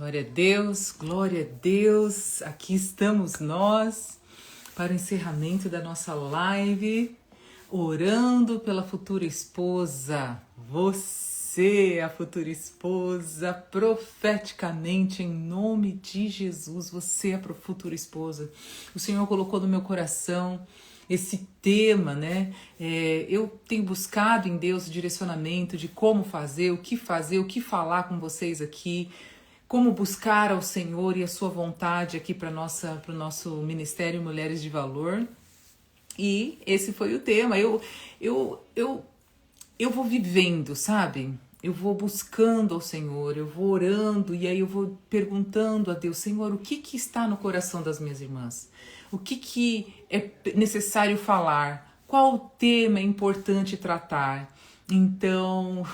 Glória a Deus. Aqui estamos nós para o encerramento da nossa live, orando pela futura esposa. Você, a futura esposa, profeticamente, em nome de Jesus, você é a futura esposa. O Senhor colocou no meu coração esse tema, né? Eu tenho buscado em Deus direcionamento de como fazer, o que falar com vocês aqui, como buscar ao Senhor e a sua vontade aqui para o nosso Ministério Mulheres de Valor. E esse foi o tema. Eu vou vivendo, sabe? Eu vou buscando ao Senhor, eu vou orando e aí eu vou perguntando a Deus, Senhor, o que está no coração das minhas irmãs? O que é necessário falar? Qual tema é importante tratar? Então,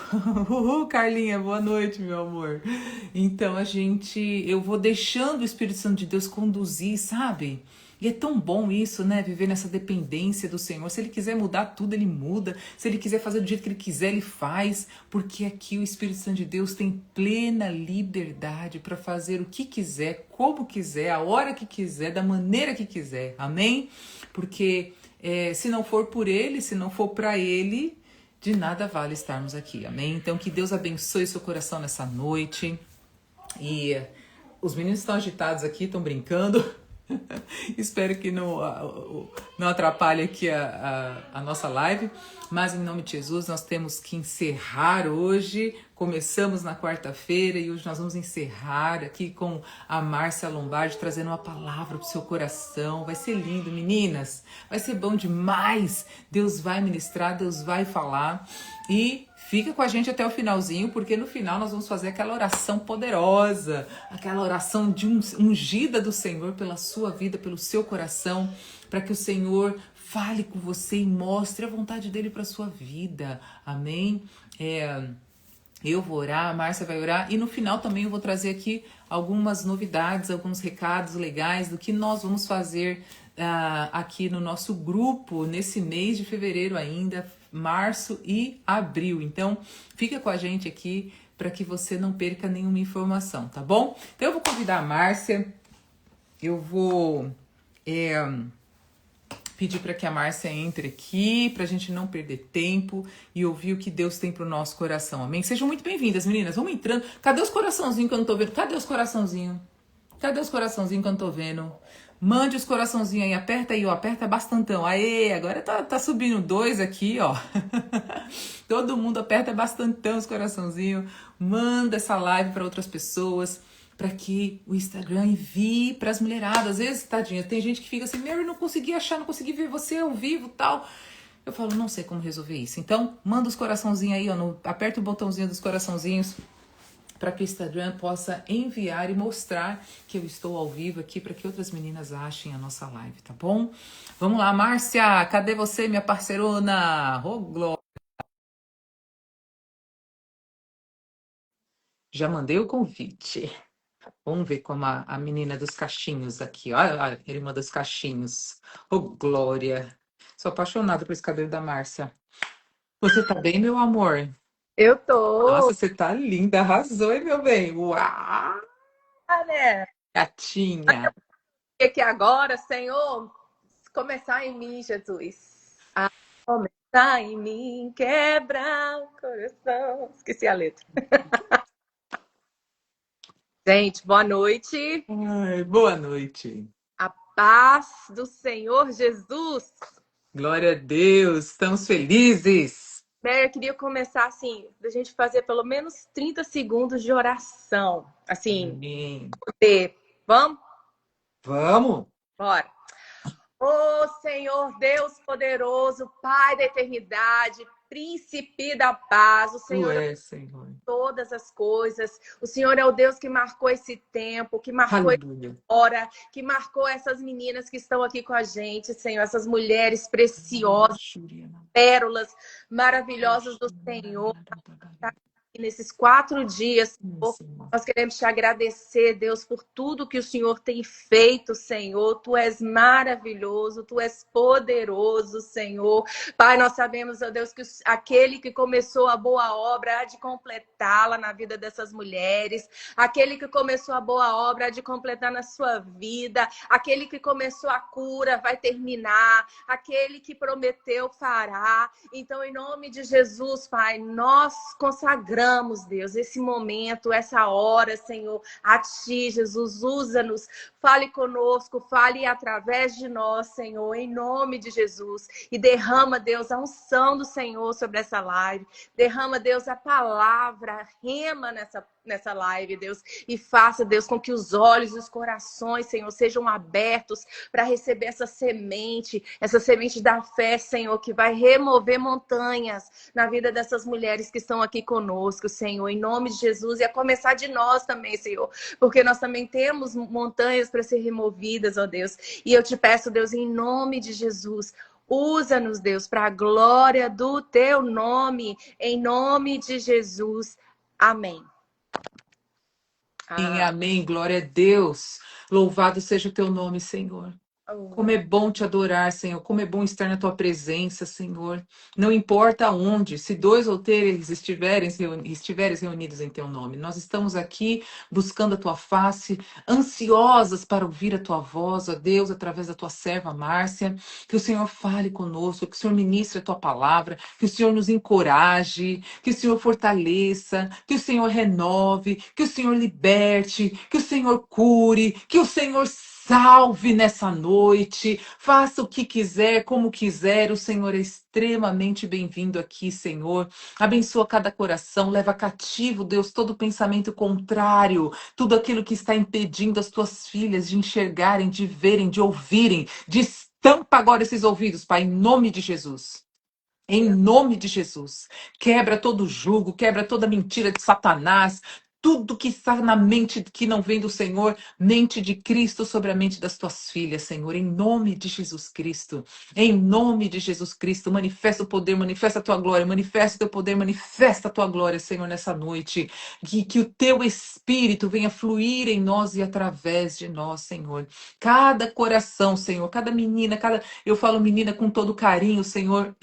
Carlinha, boa noite, meu amor. Então eu vou deixando o Espírito Santo de Deus conduzir, sabe? E é tão bom isso, né? Viver nessa dependência do Senhor. Se Ele quiser mudar tudo, Ele muda. Se Ele quiser fazer do jeito que Ele quiser, Ele faz. Porque aqui o Espírito Santo de Deus tem plena liberdade para fazer o que quiser, como quiser, a hora que quiser, da maneira que quiser. Amém? Porque se não for por Ele, se não for para Ele, de nada vale estarmos aqui. Amém? Então que Deus abençoe seu coração nessa noite. E os meninos estão agitados aqui, estão brincando. Espero que não atrapalhe aqui a nossa live, mas em nome de Jesus nós temos que encerrar hoje. Começamos na quarta-feira e hoje nós vamos encerrar aqui com a Márcia Lombardi trazendo uma palavra para o seu coração. Vai ser lindo, meninas, vai ser bom demais. Deus vai ministrar, Deus vai falar e fica com a gente até o finalzinho, porque no final nós vamos fazer aquela oração poderosa, aquela oração de ungida do Senhor pela sua vida, pelo seu coração, para que o Senhor fale com você e mostre a vontade dele para sua vida. Amém? Eu vou orar, a Márcia vai orar e no final também eu vou trazer aqui algumas novidades, alguns recados legais do que nós vamos fazer aqui no nosso grupo nesse mês de fevereiro ainda, março e abril. Então, fica com a gente aqui para que você não perca nenhuma informação, tá bom? Então, eu vou convidar a Márcia, eu vou pedir para que a Márcia entre aqui, para a gente não perder tempo e ouvir o que Deus tem para o nosso coração, amém? Sejam muito bem-vindas, meninas, vamos entrando. Cadê os coraçãozinhos que eu não tô vendo? Cadê os coraçãozinhos? Cadê os coraçãozinhos que eu não tô vendo? Mande os coraçãozinhos aí, aperta aí, ó, aperta bastantão. Aê, agora tá subindo 2 aqui, ó. Todo mundo aperta bastantão os coraçãozinhos. Manda essa live para outras pessoas, para que o Instagram envie para as mulheradas. Às vezes, tadinha, tem gente que fica assim, Mary, não consegui achar, não consegui ver você ao vivo, tal. Eu falo, não sei como resolver isso. Então, manda os coraçãozinhos aí, ó, aperta o botãozinho dos coraçãozinhos, para que o Instagram possa enviar e mostrar que eu estou ao vivo aqui, para que outras meninas achem a nossa live, tá bom? Vamos lá, Márcia, cadê você, minha parceirona? Oh, glória! Já mandei o convite. Vamos ver como a menina dos cachinhos aqui, olha a irmã dos cachinhos. Oh, glória! Sou apaixonada por esse cabelo da Márcia. Você tá bem, meu amor? Eu tô, Nossa, você tá linda, arrasou, hein, meu bem? Uau! né? Gatinha! E que agora, Senhor, começar em mim, Jesus. A começar em mim, quebra o coração. Esqueci a letra. Gente, boa noite. Ai, boa noite. A paz do Senhor Jesus. Glória a Deus, estamos felizes. Eu queria começar assim, da gente fazer pelo menos 30 segundos de oração. Assim, Amém. vamos? Vamos? Bora. Ô Senhor Deus poderoso, Pai da eternidade, Príncipe da paz, o Tu Senhor é és, Senhor. todas as coisas, o Senhor é o Deus que marcou esse tempo, que marcou essa Aleluia. hora, que marcou essas meninas que estão aqui com a gente, Senhor, essas mulheres preciosas, pérolas maravilhosas do Senhor. nesses 4 dias, Senhor. Senhor. Nós queremos te agradecer, Deus, por tudo que o Senhor tem feito, Senhor. Tu és maravilhoso, tu és poderoso, Senhor. Pai, nós sabemos, ó Deus, que aquele que começou a boa obra há de completá-la na vida dessas mulheres. Aquele que começou a boa obra há de completar na sua vida. Aquele que começou a cura vai terminar. Aquele que prometeu fará. Então, em nome de Jesus, Pai, nós consagramos, Deus, esse momento, essa hora, Senhor, a Ti, Jesus. Usa-nos, fale conosco, fale através de nós, Senhor, em nome de Jesus. E derrama, Deus, a unção do Senhor sobre essa live. Derrama, Deus, a palavra, rema nessa live, Deus. E faça, Deus, com que os olhos e os corações, Senhor, sejam abertos para receber essa semente da fé, Senhor, que vai remover montanhas na vida dessas mulheres que estão aqui conosco, Senhor, em nome de Jesus. E a começar de nós também, Senhor, porque nós também temos montanhas para ser removidas, ó Deus. E eu te peço, Deus, em nome de Jesus, usa-nos, Deus, para a glória do teu nome, em nome de Jesus. Amém. Amém, amém. Glória a Deus. Louvado seja o teu nome, Senhor. Como é bom te adorar, Senhor. Como é bom estar na tua presença, Senhor. Não importa onde, se dois ou três estiveres reunidos em teu nome. Nós estamos aqui buscando a tua face, ansiosas para ouvir a tua voz, ó Deus, através da tua serva Márcia. Que o Senhor fale conosco, que o Senhor ministre a tua palavra, que o Senhor nos encoraje, que o Senhor fortaleça, que o Senhor renove, que o Senhor liberte, que o Senhor cure, que o Senhor salve nessa noite, faça o que quiser, como quiser, o Senhor é extremamente bem-vindo aqui, Senhor. Abençoa cada coração, leva cativo, Deus, todo pensamento contrário, tudo aquilo que está impedindo as tuas filhas de enxergarem, de verem, de ouvirem. Destampa agora esses ouvidos, Pai, em nome de Jesus. Em nome de Jesus, quebra todo jugo, quebra toda mentira de Satanás, tudo que está na mente que não vem do Senhor, mente de Cristo sobre a mente das tuas filhas, Senhor, em nome de Jesus Cristo, em nome de Jesus Cristo, manifesta o poder, manifesta a tua glória, manifesta o teu poder, manifesta a tua glória, Senhor, nessa noite, que o teu Espírito venha fluir em nós e através de nós, Senhor, cada coração, Senhor, cada menina, eu falo menina com todo carinho, Senhor,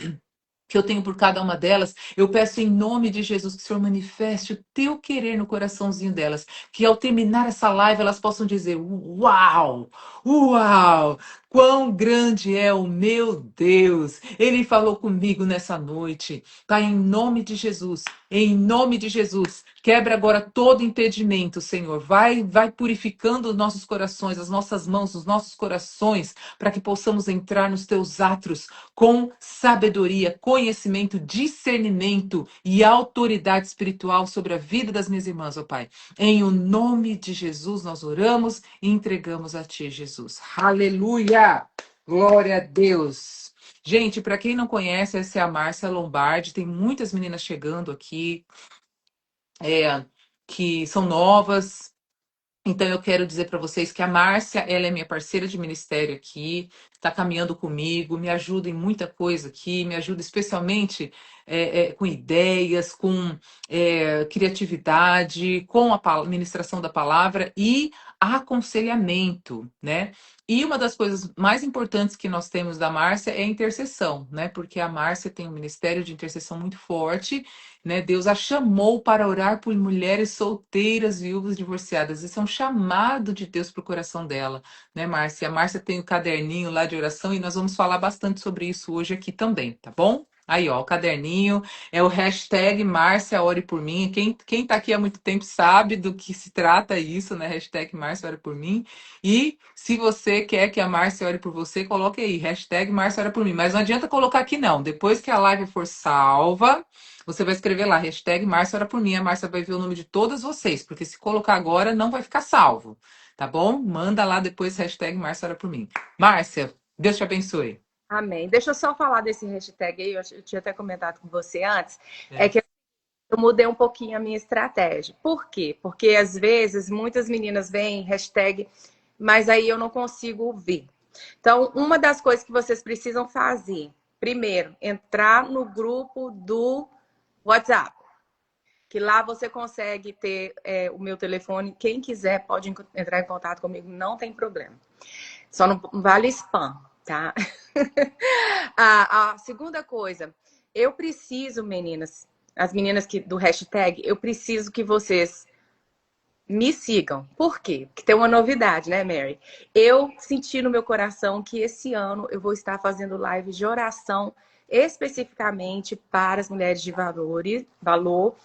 que eu tenho por cada uma delas, eu peço em nome de Jesus que o Senhor manifeste o teu querer no coraçãozinho delas, que ao terminar essa live elas possam dizer: uau, uau, quão grande é o meu Deus, Ele falou comigo nessa noite. Pai, em nome de Jesus, quebra agora todo impedimento, Senhor, vai purificando os nossos corações, as nossas mãos, os nossos corações, para que possamos entrar nos teus átrios com sabedoria, conhecimento, discernimento e autoridade espiritual sobre a vida das minhas irmãs, ó Pai. Em o nome de Jesus nós oramos e entregamos a Ti, Jesus. Aleluia! Glória a Deus! Gente, para quem não conhece, essa é a Márcia Lombardi. Tem muitas meninas chegando aqui, que são novas. Então, eu quero dizer para vocês que a Márcia, ela é minha parceira de ministério aqui, está caminhando comigo, me ajuda em muita coisa aqui, me ajuda especialmente com ideias, com criatividade, com a ministração da palavra e aconselhamento, né? E uma das coisas mais importantes que nós temos da Márcia é a intercessão, né? Porque a Márcia tem um ministério de intercessão muito forte, né? Deus a chamou para orar por mulheres solteiras, viúvas, divorciadas. Isso é um chamado de Deus para o coração dela, né, Márcia? A Márcia tem o caderninho lá de oração e nós vamos falar bastante sobre isso hoje aqui também, tá bom? Aí, ó, o caderninho é o hashtag Márcia Ore por Mim. Quem tá aqui há muito tempo sabe do que se trata isso, né? Hashtag Márcia Ore por Mim. E se você quer que a Márcia ore por você, coloque aí, hashtag Márcia Ore por Mim. Mas não adianta colocar aqui, não. Depois que a live for salva, você vai escrever lá, hashtag Márcia Ora por Mim. A Márcia vai ver o nome de todas vocês, porque se colocar agora, não vai ficar salvo. Tá bom? Manda lá depois, hashtag Márcia Ora por Mim. Márcia, Deus te abençoe. Amém. Deixa eu só falar desse hashtag aí, eu tinha até comentado com você antes, é que eu mudei um pouquinho a minha estratégia. Por quê? Porque às vezes muitas meninas veem hashtag, mas aí eu não consigo ver. Então, uma das coisas que vocês precisam fazer, primeiro, entrar no grupo do WhatsApp. que lá você consegue ter o meu telefone. Quem quiser pode entrar em contato comigo, não tem problema. Só não vale spam, tá? A segunda coisa, eu preciso, meninas, as meninas do hashtag, eu preciso que vocês me sigam. Por quê? Porque tem uma novidade, né, Mary? Eu senti no meu coração que esse ano eu vou estar fazendo lives de oração especificamente para as mulheres de valor.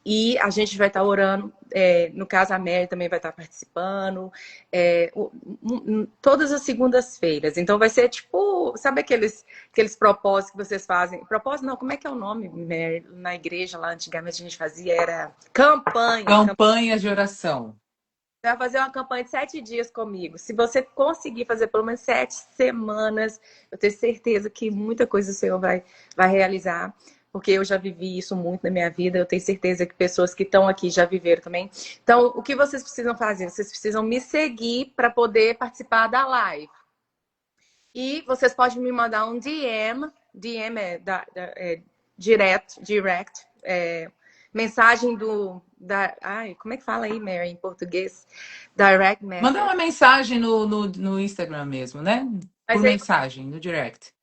E a gente vai estar orando, no caso a Mary também vai estar participando, todas as segundas-feiras. Então vai ser tipo, sabe aqueles propósitos que vocês fazem? Propósito não, como é que é o nome, Mary? Na igreja lá antigamente a gente fazia, era campanha. Campanha de oração. Você vai fazer uma campanha de 7 dias comigo. Se você conseguir fazer pelo menos 7 semanas, eu tenho certeza que muita coisa o Senhor vai realizar. Porque eu já vivi isso muito na minha vida. Eu tenho certeza que pessoas que estão aqui já viveram também. Então, o que vocês precisam fazer? Vocês precisam me seguir para poder participar da live. E vocês podem me mandar um DM. DM é direct. Mensagem como é que fala aí, Mary, em português? Direct message. Manda uma mensagem no Instagram mesmo, né? Por mensagem, no direct.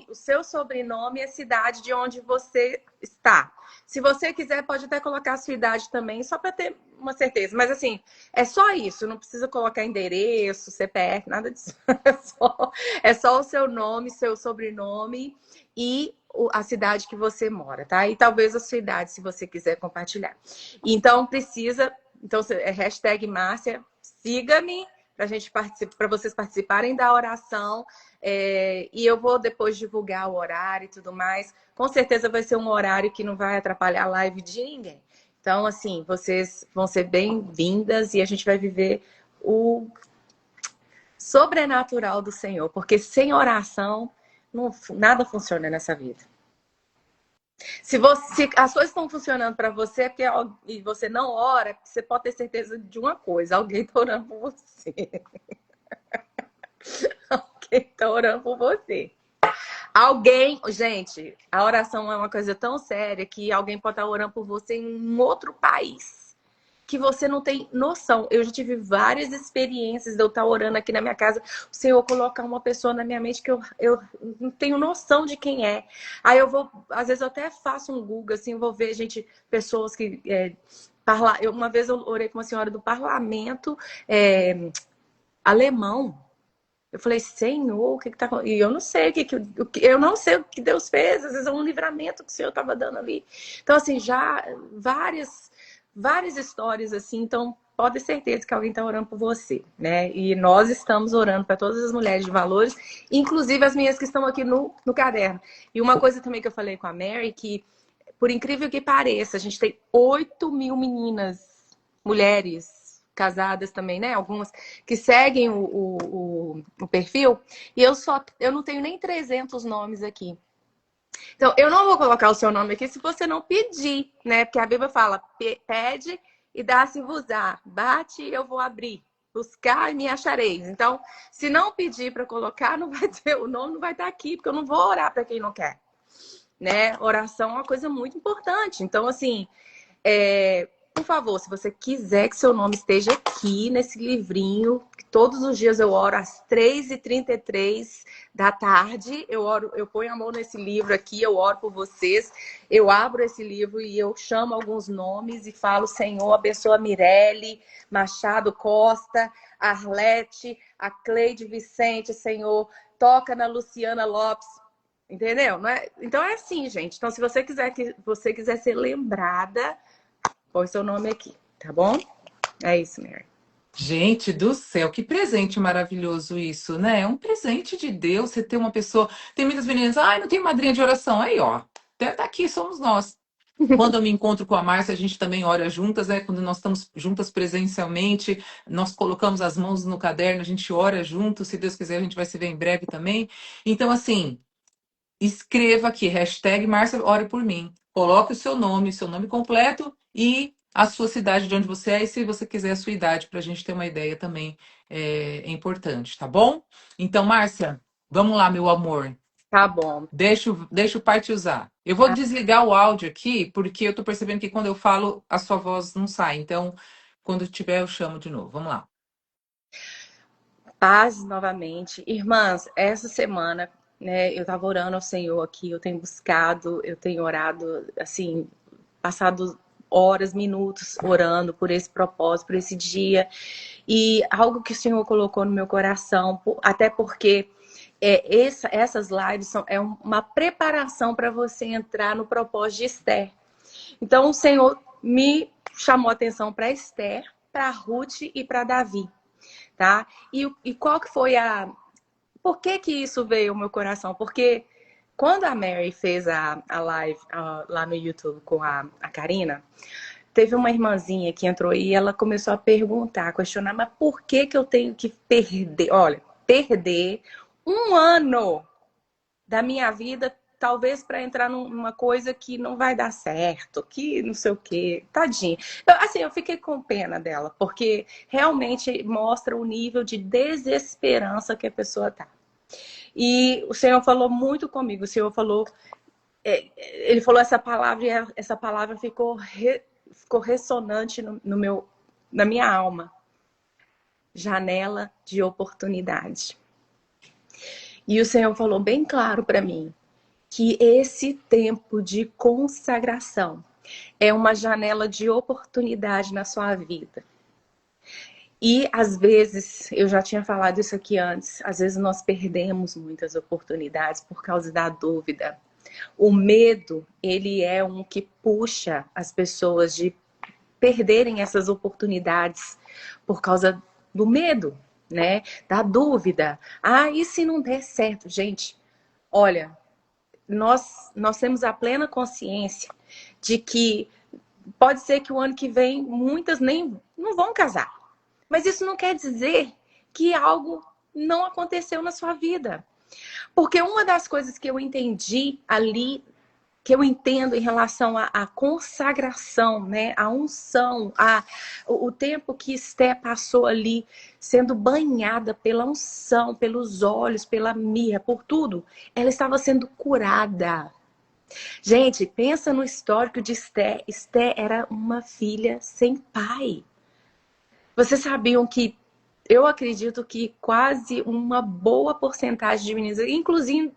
O seu sobrenome e a cidade de onde você está. Se você quiser, pode até colocar a sua idade também, só para ter uma certeza. Mas assim, é só isso, não precisa colocar endereço, CPF, nada disso. É só o seu nome, seu sobrenome e a cidade que você mora, tá? E talvez a sua idade, se você quiser compartilhar. Então, é hashtag Márcia, siga-me para vocês participarem da oração. E eu vou depois divulgar o horário e tudo mais. Com certeza vai ser um horário que não vai atrapalhar a live de ninguém. Então, assim, vocês vão ser bem-vindas e a gente vai viver o sobrenatural do Senhor. Porque sem oração, nada funciona nessa vida. Se as coisas estão funcionando para você e você não ora, você pode ter certeza de uma coisa: alguém está orando por você. Alguém está orando por você. Gente, a oração é uma coisa tão séria que alguém pode estar orando por você em um outro país que você não tem noção. Eu já tive várias experiências de eu estar orando aqui na minha casa, o Senhor colocar uma pessoa na minha mente que eu não tenho noção de quem é. Aí às vezes eu até faço um Google, assim, vou ver pessoas que... uma vez eu orei com uma senhora do parlamento alemão. Eu falei, Senhor, o que está acontecendo? E eu não sei eu não sei o que Deus fez. Às vezes é um livramento que o Senhor estava dando ali. Então, assim, já várias histórias assim. Então, pode ter certeza que alguém está orando por você, né? E nós estamos orando para todas as mulheres de valores, inclusive as minhas que estão aqui no caderno. E uma coisa também que eu falei com a Mary, que, por incrível que pareça, a gente tem 8.000 meninas, mulheres casadas também, né? Algumas que seguem o perfil. E eu não tenho nem 300 nomes aqui. Então, eu não vou colocar o seu nome aqui se você não pedir, né? Porque a Bíblia fala, pede e dá-se-vos-á. Bate e eu vou abrir. Buscar e me achareis. Então, se não pedir para colocar, o nome não vai estar aqui, porque eu não vou orar para quem não quer. Né? Oração é uma coisa muito importante. Então, assim, por favor, se você quiser que seu nome esteja aqui nesse livrinho, que todos os dias eu oro às 3h33 da tarde, eu ponho a mão nesse livro aqui, eu oro por vocês, eu abro esse livro e eu chamo alguns nomes e falo, Senhor, abençoa a Mirelle, Machado Costa, Arlete, a Cleide Vicente, Senhor, toca na Luciana Lopes, entendeu? Não é? Então é assim, gente. Então, se você quiser ser lembrada, põe seu nome aqui, tá bom? É isso, Mary. Gente do céu, que presente maravilhoso isso, né? É um presente de Deus você ter uma pessoa. Tem muitas meninas, não tem madrinha de oração. Aí, ó, tá aqui, somos nós. Quando eu me encontro com a Márcia, a gente também ora juntas, né? Quando nós estamos juntas presencialmente, nós colocamos as mãos no caderno, a gente ora junto. Se Deus quiser, a gente vai se ver em breve também. Então, assim, escreva aqui, hashtag Márcia ora por mim. Coloque o seu nome completo e a sua cidade de onde você é, e se você quiser a sua idade, para a gente ter uma ideia também é importante, tá bom? Então, Márcia, vamos lá, meu amor. Tá bom. Deixa o pai te usar. Eu vou A desligar o áudio aqui, porque eu tô percebendo que quando eu falo, a sua voz não sai. Então, quando tiver, eu chamo de novo. Vamos lá. paz novamente. Irmãs, essa semana, né, eu tava orando ao Senhor aqui, eu tenho buscado, eu tenho orado, assim, passado horas, minutos orando por esse propósito, por esse dia. E algo que o Senhor colocou no meu coração, até porque essas lives é uma preparação para você entrar no propósito de Esther. Então, o Senhor me chamou a atenção para Esther, para Ruth e para Davi, tá? E qual que foi a... Por que que isso veio ao meu coração? Porque quando a Mary fez a live lá no YouTube com a Karina, teve uma irmãzinha que entrou e ela começou a perguntar, a questionar, mas por que que eu tenho que perder? Olha, perder um ano da minha vida, talvez para entrar numa coisa que não vai dar certo, que não sei o quê. Tadinha. Assim, eu fiquei com pena dela, porque realmente mostra o nível de desesperança que a pessoa tá. E o Senhor falou muito comigo. O Senhor falou, ele falou essa palavra e essa palavra ficou ressonante na minha alma. Janela de oportunidade. E o Senhor falou bem claro para mim que esse tempo de consagração é uma janela de oportunidade na sua vida. E às vezes, eu já tinha falado isso aqui antes, às vezes nós perdemos muitas oportunidades por causa da dúvida. O medo, ele é um que puxa as pessoas de perderem essas oportunidades por causa do medo, né? Da dúvida. Ah, e se não der certo? Gente, olha, nós temos a plena consciência de que pode ser que o ano que vem muitas nem não vão casar. Mas isso não quer dizer que algo não aconteceu na sua vida. Porque uma das coisas que eu entendi ali, que eu entendo em relação à consagração, né? A unção, o tempo que Esté passou ali sendo banhada pela unção, pelos olhos, pela mirra, por tudo, ela estava sendo curada. Gente, pensa no histórico de Esté. Esté era uma filha sem pai. Vocês sabiam que eu acredito que quase uma boa porcentagem de meninas,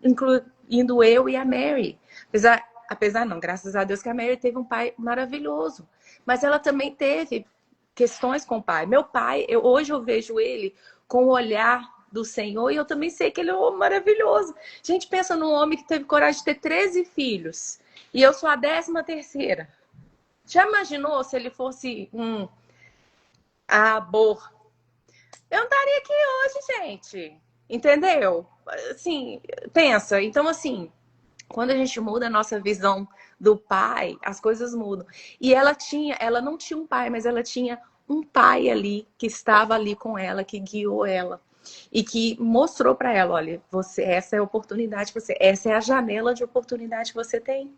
incluindo eu e a Mary, apesar não, graças a Deus que a Mary teve um pai maravilhoso, mas ela também teve questões com o pai. Meu pai, hoje eu vejo ele com o olhar do Senhor e eu também sei que ele é um homem maravilhoso. Gente, pensa num homem que teve coragem de ter 13 filhos e eu sou a 13ª. Já imaginou se ele fosse um aborto? Eu não estaria aqui hoje, gente. Entendeu? Assim, pensa. Então, assim, quando a gente muda a nossa visão do pai, as coisas mudam. E ela não tinha um pai, mas ela tinha um pai ali que estava ali com ela, que guiou ela e que mostrou para ela, olha, essa é a oportunidade que essa é a janela de oportunidade que você tem.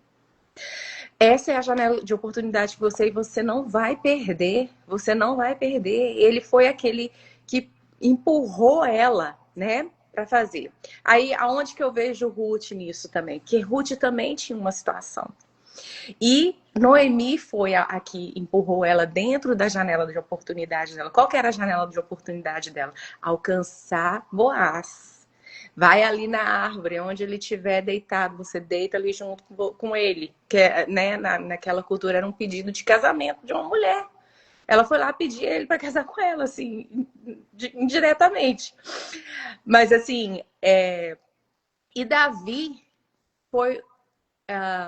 Essa é a janela de oportunidade que você não vai perder. Você não vai perder. Ele foi aquele que empurrou ela, né, para fazer. Aí, aonde que eu vejo Ruth nisso também? Que Ruth também tinha uma situação. E Noemi foi a que empurrou ela dentro da janela de oportunidade dela. Qual que era a janela de oportunidade dela? Alcançar Boaz. Vai ali na árvore, onde ele estiver deitado, você deita ali junto com ele. Que, né, naquela cultura era um pedido de casamento de uma mulher. Ela foi lá pedir ele para casar com ela, assim, indiretamente. Mas assim, e Davi foi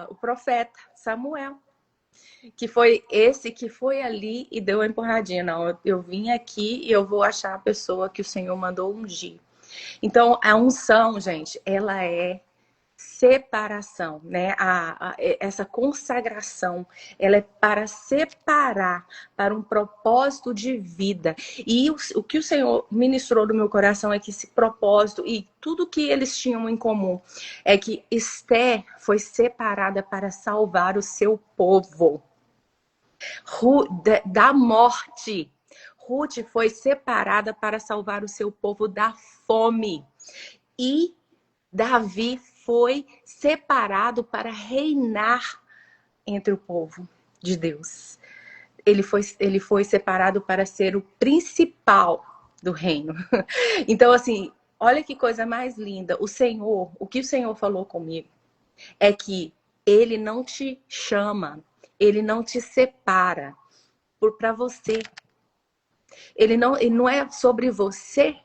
o profeta Samuel, que foi esse que foi ali e deu uma empurradinha. Não, eu vim aqui e eu vou achar a pessoa que o Senhor mandou ungir. Então, a unção, gente, ela é separação, né? Essa consagração, ela é para separar para um propósito de vida. E o que o Senhor ministrou no meu coração é que esse propósito e tudo que eles tinham em comum é que Esté foi separada para salvar o seu povo da morte. Ruth foi separada para salvar o seu povo da fome. E Davi foi separado para reinar entre o povo de Deus. Ele foi separado para ser o principal do reino. Então, assim, olha que coisa mais linda. O que o Senhor falou comigo é que ele não te chama, ele não te separa para você. Ele não é sobre você.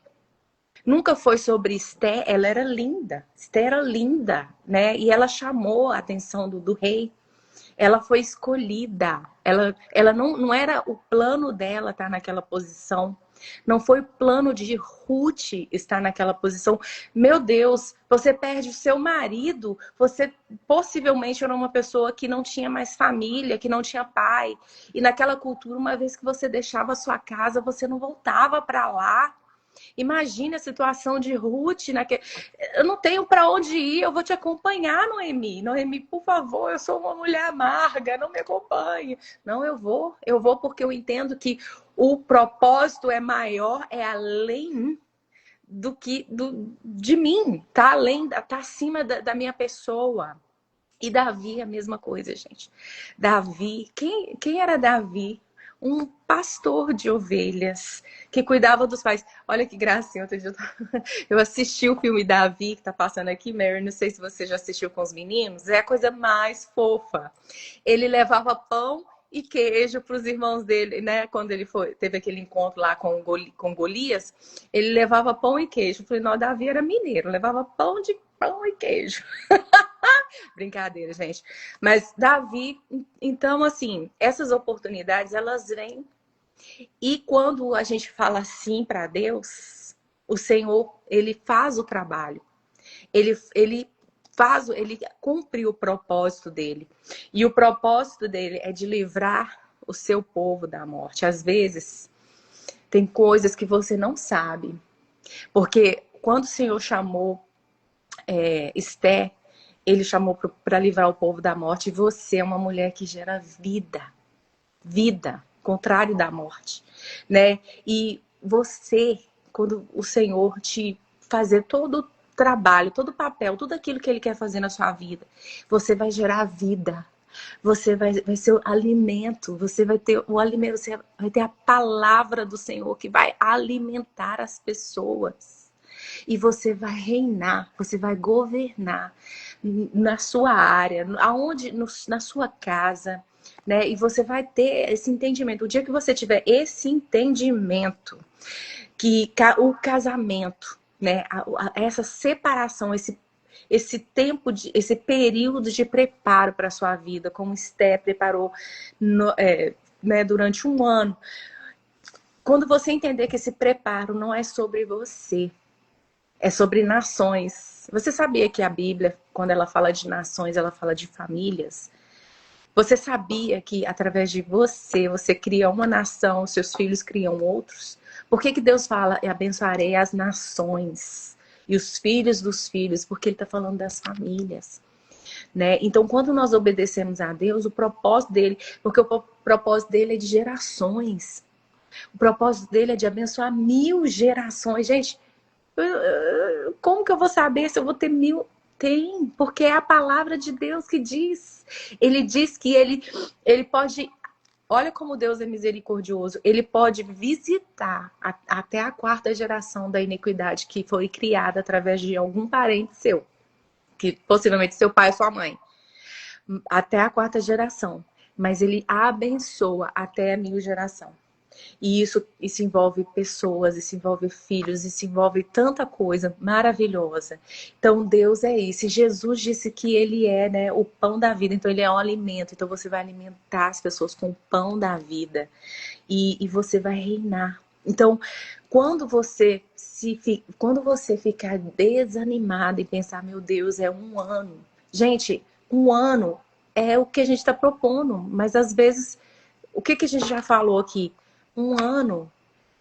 Nunca foi sobre Esté, ela era linda. Esté era linda, né? E ela chamou a atenção do rei. Ela foi escolhida. Ela não era o plano dela estar naquela posição. Não foi o plano de Ruth estar naquela posição. Meu Deus, você perde o seu marido. Você possivelmente era uma pessoa que não tinha mais família, que não tinha pai. E naquela cultura, uma vez que você deixava a sua casa, você não voltava para lá. Imagine a situação de Ruth. Eu não tenho para onde ir, eu vou te acompanhar, Noemi. Noemi, por favor, eu sou uma mulher amarga, não me acompanhe. Não, eu vou porque eu entendo que o propósito é maior, é além de mim, tá além, tá acima da minha pessoa. E Davi, a mesma coisa, gente. Davi, quem era Davi? Um pastor de ovelhas que cuidava dos pais. Olha que gracinha, outro dia eu assisti o filme Davi, que tá passando aqui, Mary, não sei se você já assistiu com os meninos, é a coisa mais fofa. Ele levava pão e queijo para os irmãos dele, né? Quando ele teve aquele encontro lá com Golias, ele levava pão e queijo. Eu falei, não, Davi era mineiro, levava pão e queijo. Brincadeira, gente. Mas Davi, então, assim, essas oportunidades, elas vêm. E quando a gente fala sim para Deus, o Senhor, ele faz o trabalho. Ele cumpre o propósito dele. E o propósito dele é de livrar o seu povo da morte. Às vezes, tem coisas que você não sabe. Porque quando o Senhor chamou Esté, ele chamou para livrar o povo da morte. E você é uma mulher que gera vida, contrário da morte, né? E você, quando o Senhor te fazer todo o trabalho, todo o papel, tudo aquilo que ele quer fazer na sua vida, você vai gerar vida. Você vai ser o alimento, você vai ter o alimento, você vai ter a palavra do Senhor que vai alimentar as pessoas. E você vai reinar, você vai governar na sua área, na sua casa, né? E você vai ter esse entendimento. O dia que você tiver esse entendimento, que o casamento, né? Essa separação, esse tempo, esse período de preparo para a sua vida, como Esté preparou né, durante um ano. Quando você entender que esse preparo não é sobre você, é sobre nações. Você sabia que a Bíblia, quando ela fala de nações, ela fala de famílias? Você sabia que através de você cria uma nação, seus filhos criam outros? Por que Deus fala, e abençoarei as nações e os filhos dos filhos? Porque ele está falando das famílias. Né? Então, quando nós obedecemos a Deus, o propósito dele, porque o propósito dele é de gerações. O propósito dele é de abençoar 1000 gerações. Gente, como que eu vou saber se eu vou ter 1000? Tem, porque é a palavra de Deus que diz. Ele diz que ele pode... Olha como Deus é misericordioso. Ele pode visitar até a 4ª geração da iniquidade que foi criada através de algum parente seu. Que possivelmente seu pai ou sua mãe. Até a 4ª geração. Mas ele abençoa até a 1000 geração. E isso envolve pessoas, isso envolve filhos, isso envolve tanta coisa maravilhosa. Então Deus é isso. E Jesus disse que ele é, né, o pão da vida. Então ele é um alimento. Então você vai alimentar as pessoas com o pão da vida. E você vai reinar. Então quando você ficar desanimado e pensar, meu Deus, é um ano. Gente, um ano é o que a gente está propondo. Mas às vezes, o que a gente já falou aqui? Um ano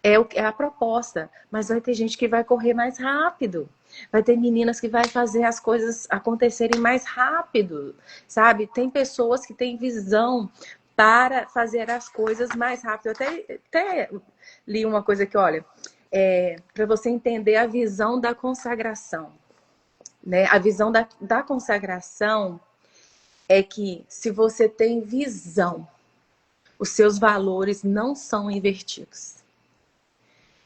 é a proposta, mas vai ter gente que vai correr mais rápido. Vai ter meninas que vai fazer as coisas acontecerem mais rápido, sabe? Tem pessoas que têm visão para fazer as coisas mais rápido. Eu até li uma coisa que, olha, para você entender a visão da consagração. né? A visão da consagração é que se você tem visão, os seus valores não são invertidos.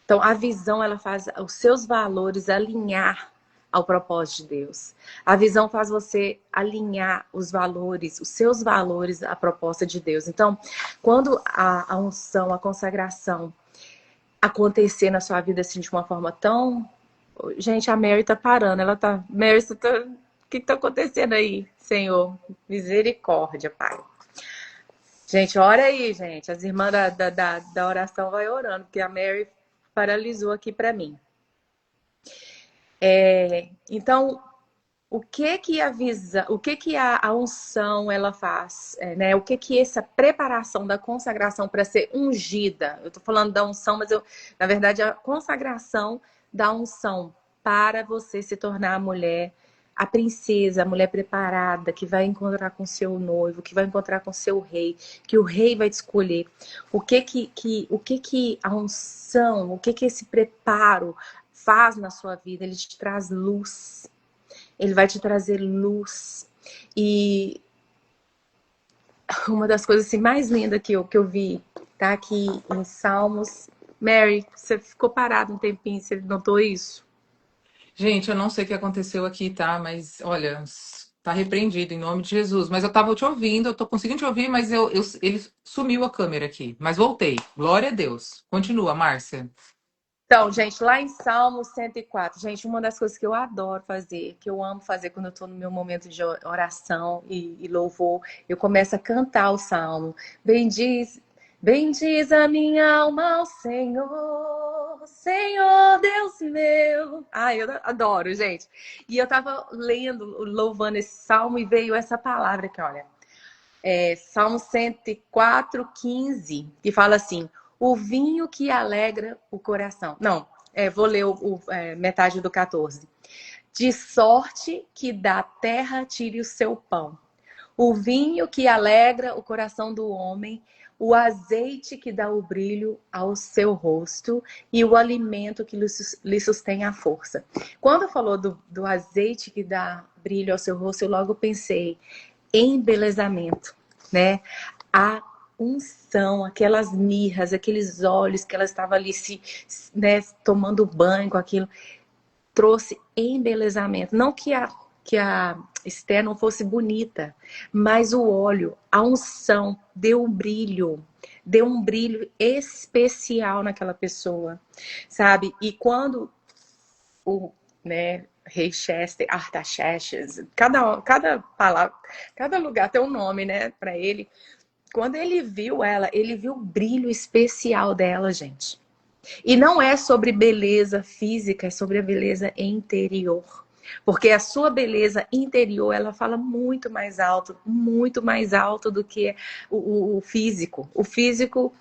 Então, a visão, ela faz os seus valores alinhar ao propósito de Deus. A visão faz você alinhar os valores, os seus valores à proposta de Deus. Então, quando a unção, a consagração acontecer na sua vida assim de uma forma tão... Gente, a Mary tá parando, ela tá... Mary, você tá... o que tá acontecendo aí, Senhor? Misericórdia, Pai. Gente, ora aí, gente. As irmãs da oração vai orando, porque a Mary paralisou aqui para mim. Então, o que a unção ela faz, né? O que essa preparação da consagração para ser ungida? Eu tô falando da unção, mas na verdade, a consagração da unção para você se tornar a mulher, a princesa, a mulher preparada, que vai encontrar com seu noivo, que vai encontrar com seu rei, que o rei vai te escolher. O que a unção, o que esse preparo faz na sua vida? Ele te traz luz. Ele vai te trazer luz. E uma das coisas assim, mais lindas que eu vi, tá aqui em Salmos. Mary, você ficou parado um tempinho, você notou isso? Gente, eu não sei o que aconteceu aqui, tá? Mas olha, tá repreendido em nome de Jesus. Mas eu tava te ouvindo, eu tô conseguindo te ouvir, mas ele sumiu a câmera aqui. Mas voltei. Glória a Deus. Continua, Márcia. Então, gente, lá em Salmo 104, gente, uma das coisas que eu adoro fazer, que eu amo fazer quando eu tô no meu momento de oração e louvor, eu começo a cantar o Salmo. Bendiz a minha alma ao Senhor, Senhor Deus meu. Ai, eu adoro, gente. E eu tava lendo, louvando esse Salmo e veio essa palavra aqui, olha. Salmo 104, 15, que fala assim: o vinho que alegra o coração. Não, vou ler metade do 14. De sorte que da terra tire o seu pão. O vinho que alegra o coração do homem, o azeite que dá o brilho ao seu rosto e o alimento que lhe sustém a força. Quando falou do azeite que dá brilho ao seu rosto, eu logo pensei em embelezamento, né? A unção, aquelas mirras, aqueles olhos que ela estava ali né, tomando banho com aquilo, trouxe embelezamento. Não que a Esther não fosse bonita, mas o óleo, a unção, deu um brilho especial naquela pessoa, sabe? E quando o, né, Rei Chester, Artaxerxes, cada palavra, cada lugar tem um nome, né, para ele. Quando ele viu ela, ele viu o brilho especial dela, gente. E não é sobre beleza física, é sobre a beleza interior. Porque a sua beleza interior, ela fala muito mais alto do que o físico. O físico,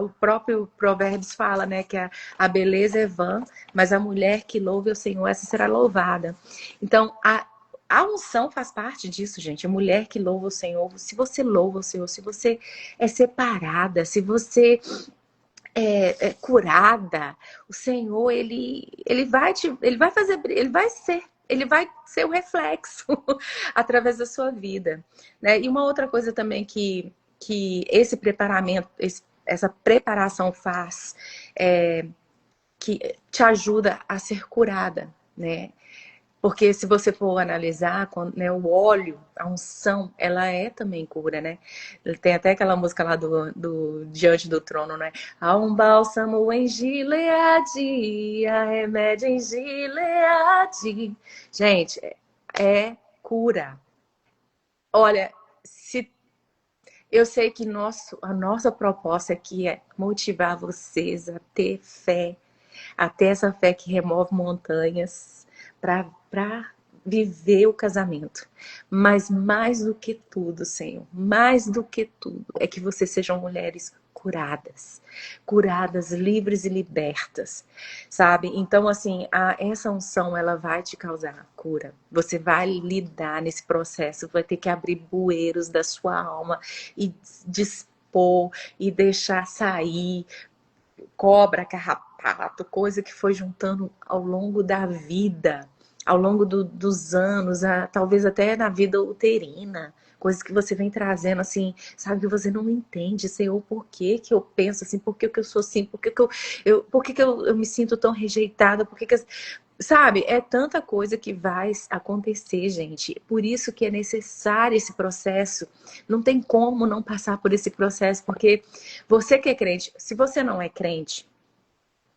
o próprio Provérbios fala, né, que a beleza é vã, mas a mulher que louve o Senhor, essa será louvada. Então, a unção faz parte disso, gente. A mulher que louva o Senhor, se você louva o Senhor, se você é separada, se você é curada, o Senhor, ele vai ser o reflexo através da sua vida, né? E uma outra coisa também que esse preparamento, essa preparação faz, que te ajuda a ser curada, né? Porque se você for analisar, né, o óleo, a unção, ela é também cura, né? Tem até aquela música lá do Diante do Trono, né? Há um bálsamo em Gileade, há remédio em Gileade. Gente, é cura. Olha, eu sei que a nossa proposta aqui é motivar vocês a ter fé, a ter essa fé que remove montanhas, para viver o casamento. Mas mais do que tudo, Senhor, mais do que tudo, é que vocês sejam mulheres curadas, livres e libertas, sabe? Então, assim, essa unção, ela vai te causar cura. Você vai lidar nesse processo, vai ter que abrir bueiros da sua alma e dispor e deixar sair cobra, carrapato, coisa que foi juntando ao longo da vida. ao longo dos anos, talvez até na vida uterina, coisas que você vem trazendo assim, sabe, que você não entende, Senhor, por que que eu penso assim, por que que eu sou assim, por que que eu me sinto tão rejeitada, por que que sabe, é tanta coisa que vai acontecer, gente. Por isso que é necessário esse processo. Não tem como não passar por esse processo, porque você que é crente, se você não é crente,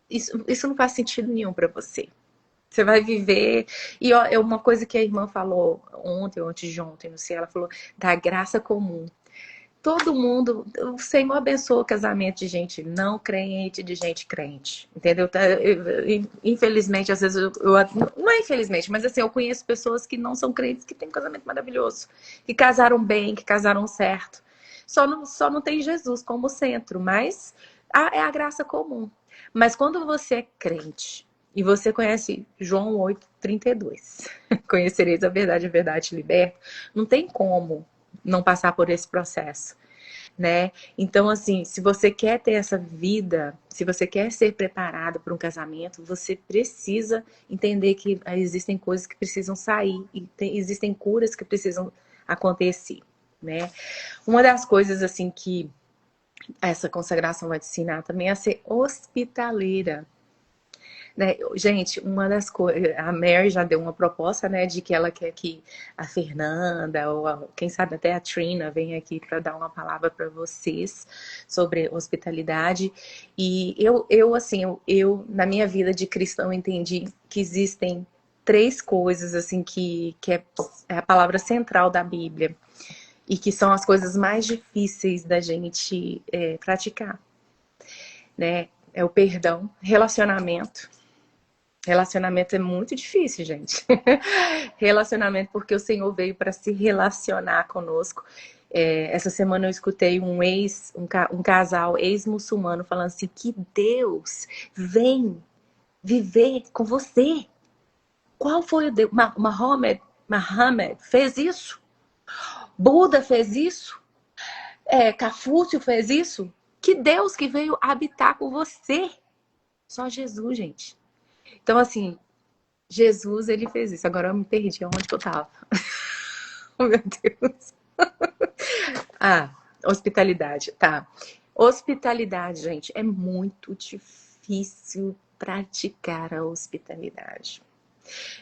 isso não faz sentido nenhum para você. Você vai viver. E ó, é uma coisa que a irmã falou ontem, ou antes de ontem, não sei, ela falou da graça comum. Todo mundo, o Senhor abençoa o casamento de gente não crente, de gente crente, entendeu? Infelizmente, às vezes, não é infelizmente, mas assim, eu conheço pessoas que não são crentes, que têm um casamento maravilhoso, que casaram bem, que casaram certo. Só não tem Jesus como centro, mas é a graça comum. Mas quando você é crente, e você conhece João 8:32, conhecereis a verdade te liberta, não tem como não passar por esse processo, né? Então, assim, se você quer ter essa vida, se você quer ser preparado para um casamento, você precisa entender que existem coisas que precisam sair e existem curas que precisam acontecer, né? Uma das coisas, assim, que essa consagração vai te ensinar também é a ser hospitaleira. Né? Gente, uma das coisas, a Mary já deu uma proposta, né, de que ela quer que a Fernanda ou quem sabe até a Trina venha aqui para dar uma palavra para vocês sobre hospitalidade. E eu assim, eu na minha vida de cristão entendi que existem três coisas assim que é a palavra central da Bíblia e que são as coisas mais difíceis da gente praticar, né? É o perdão, relacionamento. Relacionamento é muito difícil, gente. Relacionamento, porque o Senhor veio para se relacionar conosco. Essa semana eu escutei um casal ex-muçulmano falando assim, que Deus vem viver com você. Qual foi o Deus? Muhammad fez isso? Buda fez isso? Confúcio fez isso? Que Deus que veio habitar com você? Só Jesus, gente. Então, assim, Jesus, ele fez isso. Agora eu me perdi onde que eu tava. Oh, meu Deus. Hospitalidade, tá. Hospitalidade, gente, é muito difícil praticar a hospitalidade.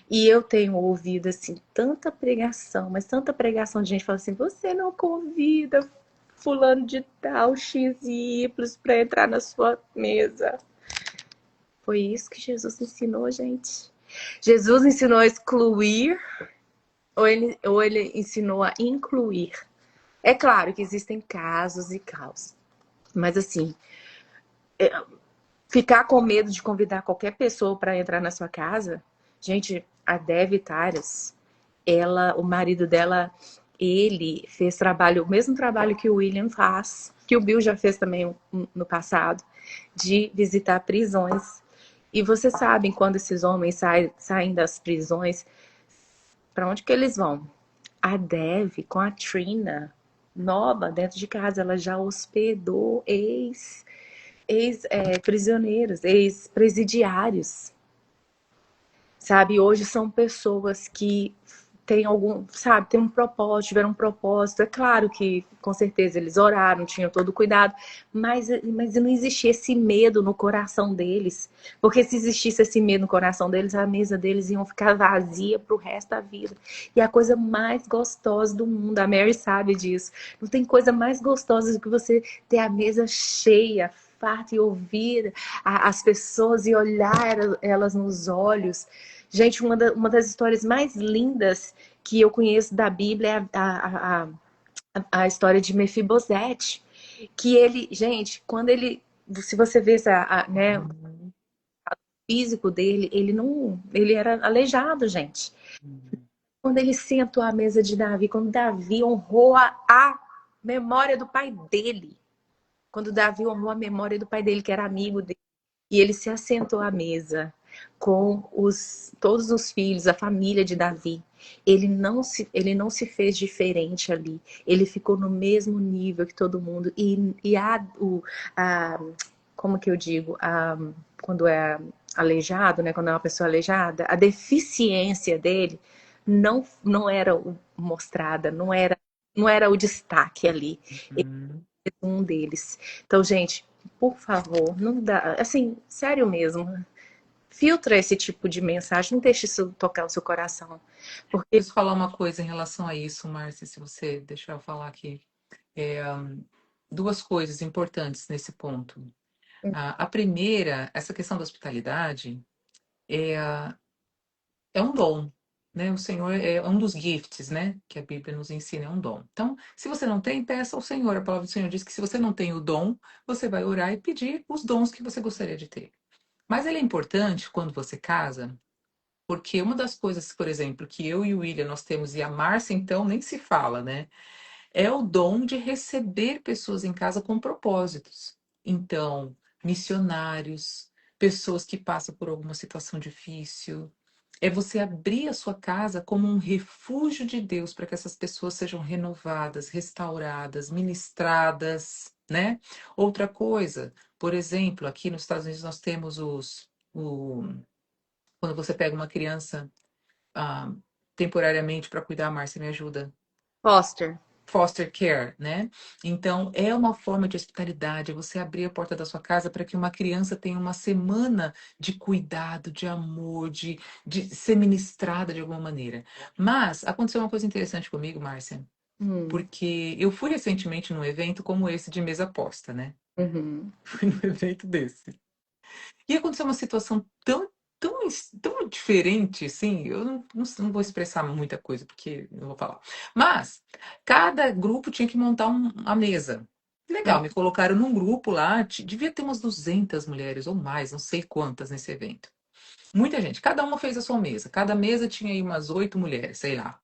E eu tenho ouvido, assim, tanta pregação, mas tanta pregação de gente falando assim, você não convida fulano de tal, X e Y para entrar na sua mesa. Foi isso que Jesus ensinou, gente. Jesus ensinou a excluir ou ele ensinou a incluir? É claro que existem casos e casos, mas assim, ficar com medo de convidar qualquer pessoa para entrar na sua casa, gente, a Devi Taras, o marido dela, ele fez o mesmo trabalho que o William faz, que o Bill já fez também no passado, de visitar prisões. E vocês sabem, quando esses homens saem das prisões, para onde que eles vão? A Dev com a Trina, nova, dentro de casa, ela já hospedou ex-prisioneiros, ex-presidiários. Sabe, hoje são pessoas que têm tem um propósito, tiveram um propósito. É claro que, com certeza, eles oraram, tinham todo o cuidado, mas não existia esse medo no coração deles. Porque se existisse esse medo no coração deles, a mesa deles ia ficar vazia pro resto da vida. E a coisa mais gostosa do mundo, a Mary sabe disso. Não tem coisa mais gostosa do que você ter a mesa cheia, farta, e ouvir as pessoas e olhar elas nos olhos. Gente, uma das histórias mais lindas que eu conheço da Bíblia é a história de Mefibosete. Que ele, gente, quando ele, se você vê né, o físico dele, ele era aleijado, gente. Quando ele sentou à mesa de Davi, quando Davi honrou a memória do pai dele, quando Davi honrou a memória do pai dele, que era amigo dele, e ele se assentou à mesa com todos os filhos, a família de Davi. Ele não se fez diferente ali. Ele ficou no mesmo nível que todo mundo. Como que eu digo? Quando é aleijado, né? Quando é uma pessoa aleijada, a deficiência dele não era mostrada, não era o destaque ali. Hum. Um deles. Então, gente, por favor, não dá, assim, sério mesmo, filtra esse tipo de mensagem, não deixe isso tocar o seu coração, porque Preciso falar uma coisa em relação a isso, Márcia, se você deixar eu falar aqui. É, duas coisas importantes nesse ponto. A primeira, essa questão da hospitalidade, é, é um dom, né? O Senhor é um dos gifts, né? Que a Bíblia nos ensina, é um dom. Então, se você não tem, peça ao Senhor. A palavra do Senhor diz que se você não tem o dom, você vai orar e pedir os dons que você gostaria de ter. Mas ele é importante quando você casa, porque uma das coisas, por exemplo, que eu e o William nós temos, e a Márcia, então, nem se fala, né? É o dom de receber pessoas em casa com propósitos. Então, missionários, pessoas que passam por alguma situação difícil. É você abrir a sua casa como um refúgio de Deus para que essas pessoas sejam renovadas, restauradas, ministradas, né? Outra coisa, por exemplo, aqui nos Estados Unidos nós temos quando você pega uma criança ah, temporariamente para cuidar, Márcia, me ajuda, foster. foster care, né? Então, é uma forma de hospitalidade, é você abrir a porta da sua casa para que uma criança tenha uma semana de cuidado, de amor, de ser ministrada de alguma maneira. Mas aconteceu uma coisa interessante comigo, Márcia, Hum, porque eu fui recentemente num evento como esse de mesa posta, né? uhum. Fui num evento desse. E aconteceu uma situação tão diferente, assim, eu não vou expressar muita coisa, porque não vou falar. Mas, cada grupo tinha que montar a mesa. Legal, me colocaram num grupo lá, devia ter umas 200 mulheres ou mais, não sei quantas nesse evento. Muita gente, cada uma fez a sua mesa. Cada mesa tinha aí umas 8 mulheres, sei lá.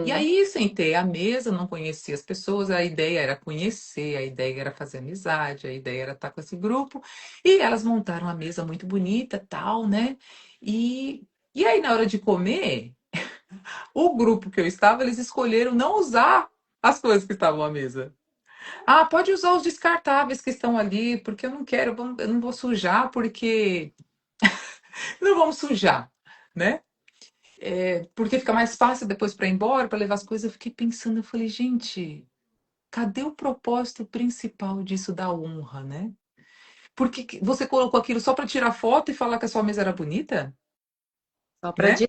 E Uhum. aí sentei à mesa, não conhecia as pessoas, a ideia era conhecer, a ideia era fazer amizade, a ideia era estar com esse grupo. E elas montaram uma mesa muito bonita, tal, né? E aí, na hora de comer, o grupo que eu estava, eles escolheram não usar as coisas que estavam à mesa. Ah, pode usar os descartáveis que estão ali, porque eu não quero, eu não vou sujar, porque não vamos sujar, né? Porque fica mais fácil depois para ir embora, para levar as coisas. Eu fiquei pensando, eu falei, gente, cadê o propósito principal disso da honra, né? Porque você colocou aquilo só para tirar foto e falar que a sua mesa era bonita, Só para né?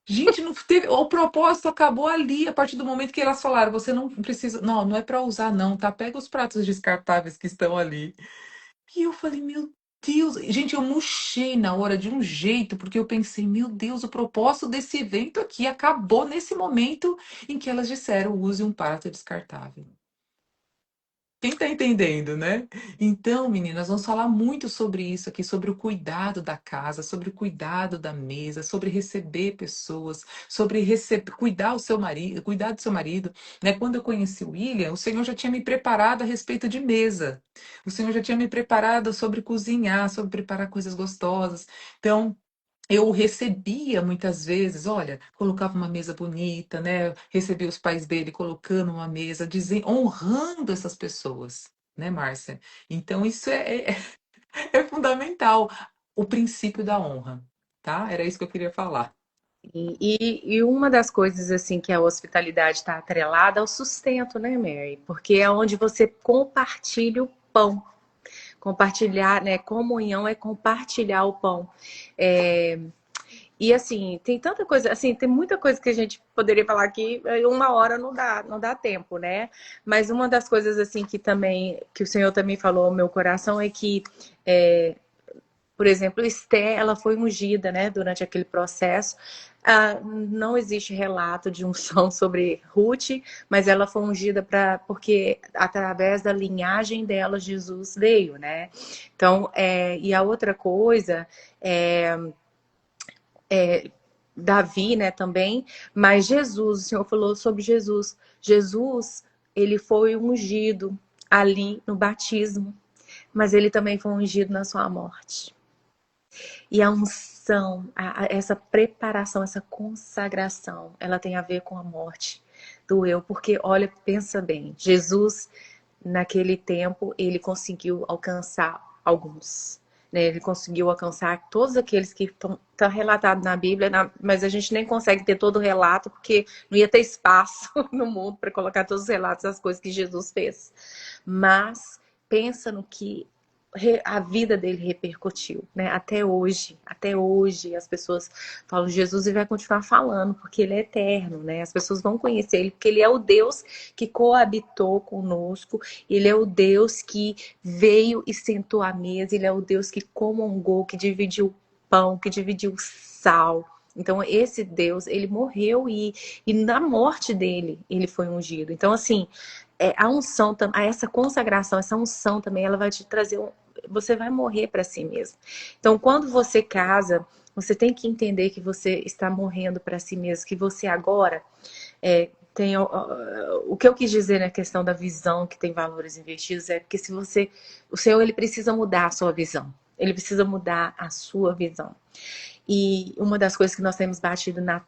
Gente, não teve, o propósito acabou ali, a partir do momento que elas falaram, você não precisa, não é para usar não, tá? Pega os pratos descartáveis que estão ali. E eu falei, meu Deus, gente, eu murchei na hora de um jeito, porque eu pensei, meu Deus, o propósito desse evento aqui acabou nesse momento em que elas disseram, use um prato descartável. Quem tá entendendo, né? Então, meninas, vamos falar muito sobre isso aqui, sobre o cuidado da casa, sobre o cuidado da mesa, sobre receber pessoas, sobre cuidar o seu marido, cuidar do seu marido, né? Quando eu conheci o William, o Senhor já tinha me preparado a respeito de mesa. O Senhor já tinha me preparado sobre cozinhar, sobre preparar coisas gostosas. Então, eu recebia muitas vezes, olha, colocava uma mesa bonita, né? Recebia os pais dele colocando uma mesa, honrando essas pessoas, né, Márcia? Então, isso é fundamental, o princípio da honra, tá? Era isso que eu queria falar. e uma das coisas assim que a hospitalidade está atrelada ao sustento, né, Mary? Porque é onde você compartilha o pão. Compartilhar, né? Comunhão é compartilhar o pão. É, e assim, tem tanta coisa, assim, tem muita coisa que a gente poderia falar aqui, uma hora não dá tempo, né? Mas uma das coisas assim que também, que o Senhor também falou ao meu coração é que por exemplo, Esther, ela foi ungida, né, durante aquele processo. Não existe relato de unção sobre Ruth, mas ela foi ungida porque através da linhagem dela Jesus veio, né? Então, e a outra coisa Davi, né, também, mas Jesus, o Senhor falou sobre Jesus. Jesus, ele foi ungido ali no batismo, mas ele também foi ungido na sua morte. E a unção, essa preparação, essa consagração, ela tem a ver com a morte do eu, porque olha, pensa bem, Jesus naquele tempo ele conseguiu alcançar alguns. né? Ele conseguiu alcançar todos aqueles que estão relatados na Bíblia, mas a gente nem consegue ter todo o relato, porque não ia ter espaço no mundo para colocar todos os relatos das coisas que Jesus fez. Mas pensa no que a vida dele repercutiu, né? Até hoje as pessoas falam Jesus e vai continuar falando, porque ele é eterno, né? As pessoas vão conhecer ele, porque ele é o Deus que coabitou conosco, ele é o Deus que veio e sentou à mesa, ele é o Deus que comungou, que dividiu o pão, que dividiu o sal. Então esse Deus, ele morreu e na morte dele, ele foi ungido. Então assim, a unção, essa consagração, essa unção também, ela vai te trazer você vai morrer para si mesmo. Então, quando você casa, você tem que entender que você está morrendo para si mesmo, que você agora tem o que eu quis dizer na questão da visão que tem valores investidos é porque se você, o Senhor, ele precisa mudar a sua visão. Ele precisa mudar a sua visão. E uma das coisas que nós temos batido na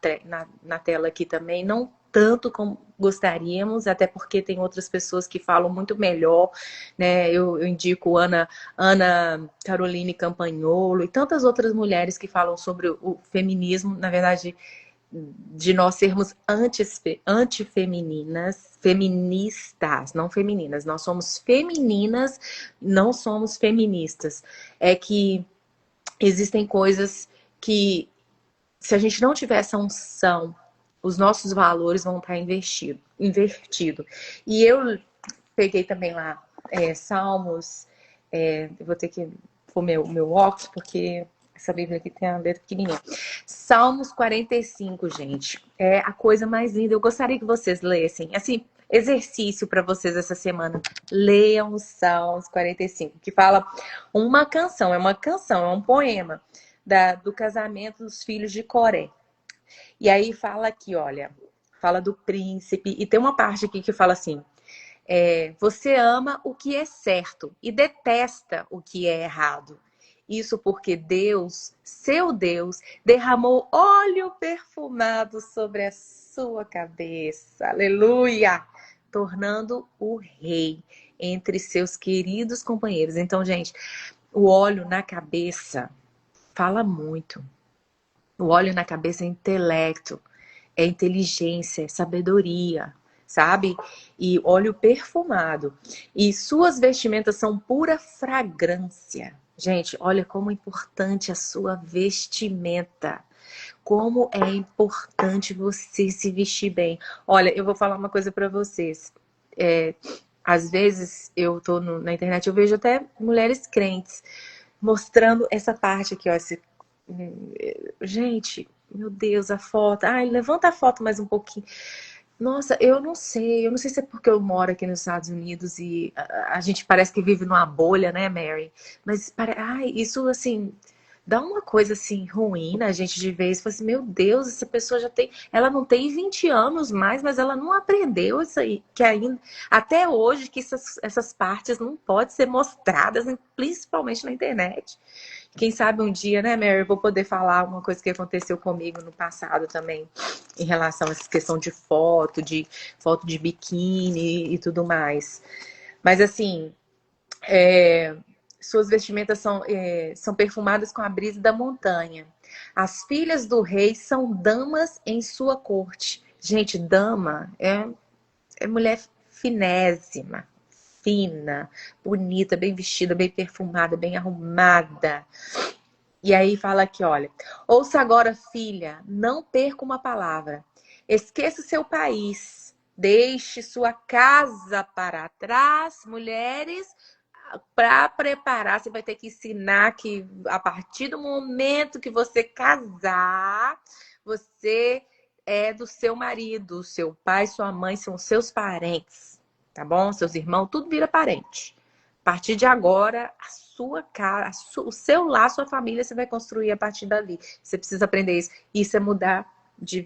tela aqui também, não tanto como gostaríamos, até porque tem outras pessoas que falam muito melhor, né? Eu indico Ana Caroline Campagnolo e tantas outras mulheres que falam sobre o feminismo, na verdade, de nós sermos antifemininas, feministas, não femininas. Nós somos femininas, não somos feministas. É que existem coisas que, se a gente não tiver essa unção, os nossos valores vão estar invertido. E eu peguei também lá Salmos, eu vou ter que pôr meu óculos, porque essa Bíblia aqui tem a letra pequenininha. Salmos 45, gente, é a coisa mais linda. Eu gostaria que vocês lessem, assim, exercício para vocês essa semana. Leiam os Salmos 45, que fala uma canção, é um poema do casamento dos filhos de Coré. E aí fala aqui, olha, fala do príncipe, e tem uma parte aqui que fala assim, você ama o que é certo e detesta o que é errado. Isso porque Deus, seu Deus, derramou óleo perfumado sobre a sua cabeça. Aleluia! Tornando o rei entre seus queridos companheiros. Então, gente, o óleo na cabeça fala muito. O óleo na cabeça é intelecto, é inteligência, é sabedoria, sabe? E óleo perfumado. E suas vestimentas são pura fragrância. Gente, olha como é importante a sua vestimenta. Como é importante você se vestir bem. Olha, eu vou falar uma coisa para vocês. Às vezes eu tô na internet, eu vejo até mulheres crentes mostrando essa parte aqui, ó. Gente, meu Deus, a foto. Ai, levanta a foto mais um pouquinho. Nossa, eu não sei se é porque eu moro aqui nos Estados Unidos e a gente parece que vive numa bolha, né, Mary? Mas, ai, isso, assim, dá uma coisa, assim, ruim na gente de ver isso. Fala assim, meu Deus, essa pessoa já tem... Ela não tem 20 anos mais, mas ela não aprendeu isso aí. Que ainda, até hoje, que essas partes não podem ser mostradas, principalmente na internet. Quem sabe um dia, né, Mary, eu vou poder falar uma coisa que aconteceu comigo no passado também, em relação a essa questão de foto de biquíni e tudo mais. Mas assim, suas vestimentas são perfumadas com a brisa da montanha. As filhas do rei são damas em sua corte. Gente, dama é mulher finésima, fina, bonita, bem vestida, bem perfumada, bem arrumada. E aí fala aqui, olha, ouça agora, filha, não perca uma palavra. Esqueça seu país, deixe sua casa para trás, mulheres, para preparar. Você vai ter que ensinar que a partir do momento que você casar, você é do seu marido, seu pai, sua mãe são seus parentes. Tá bom? Seus irmãos, tudo vira parente. A partir de agora, a sua casa, o seu lar, a sua família, você vai construir a partir dali. Você precisa aprender isso. Isso é mudar,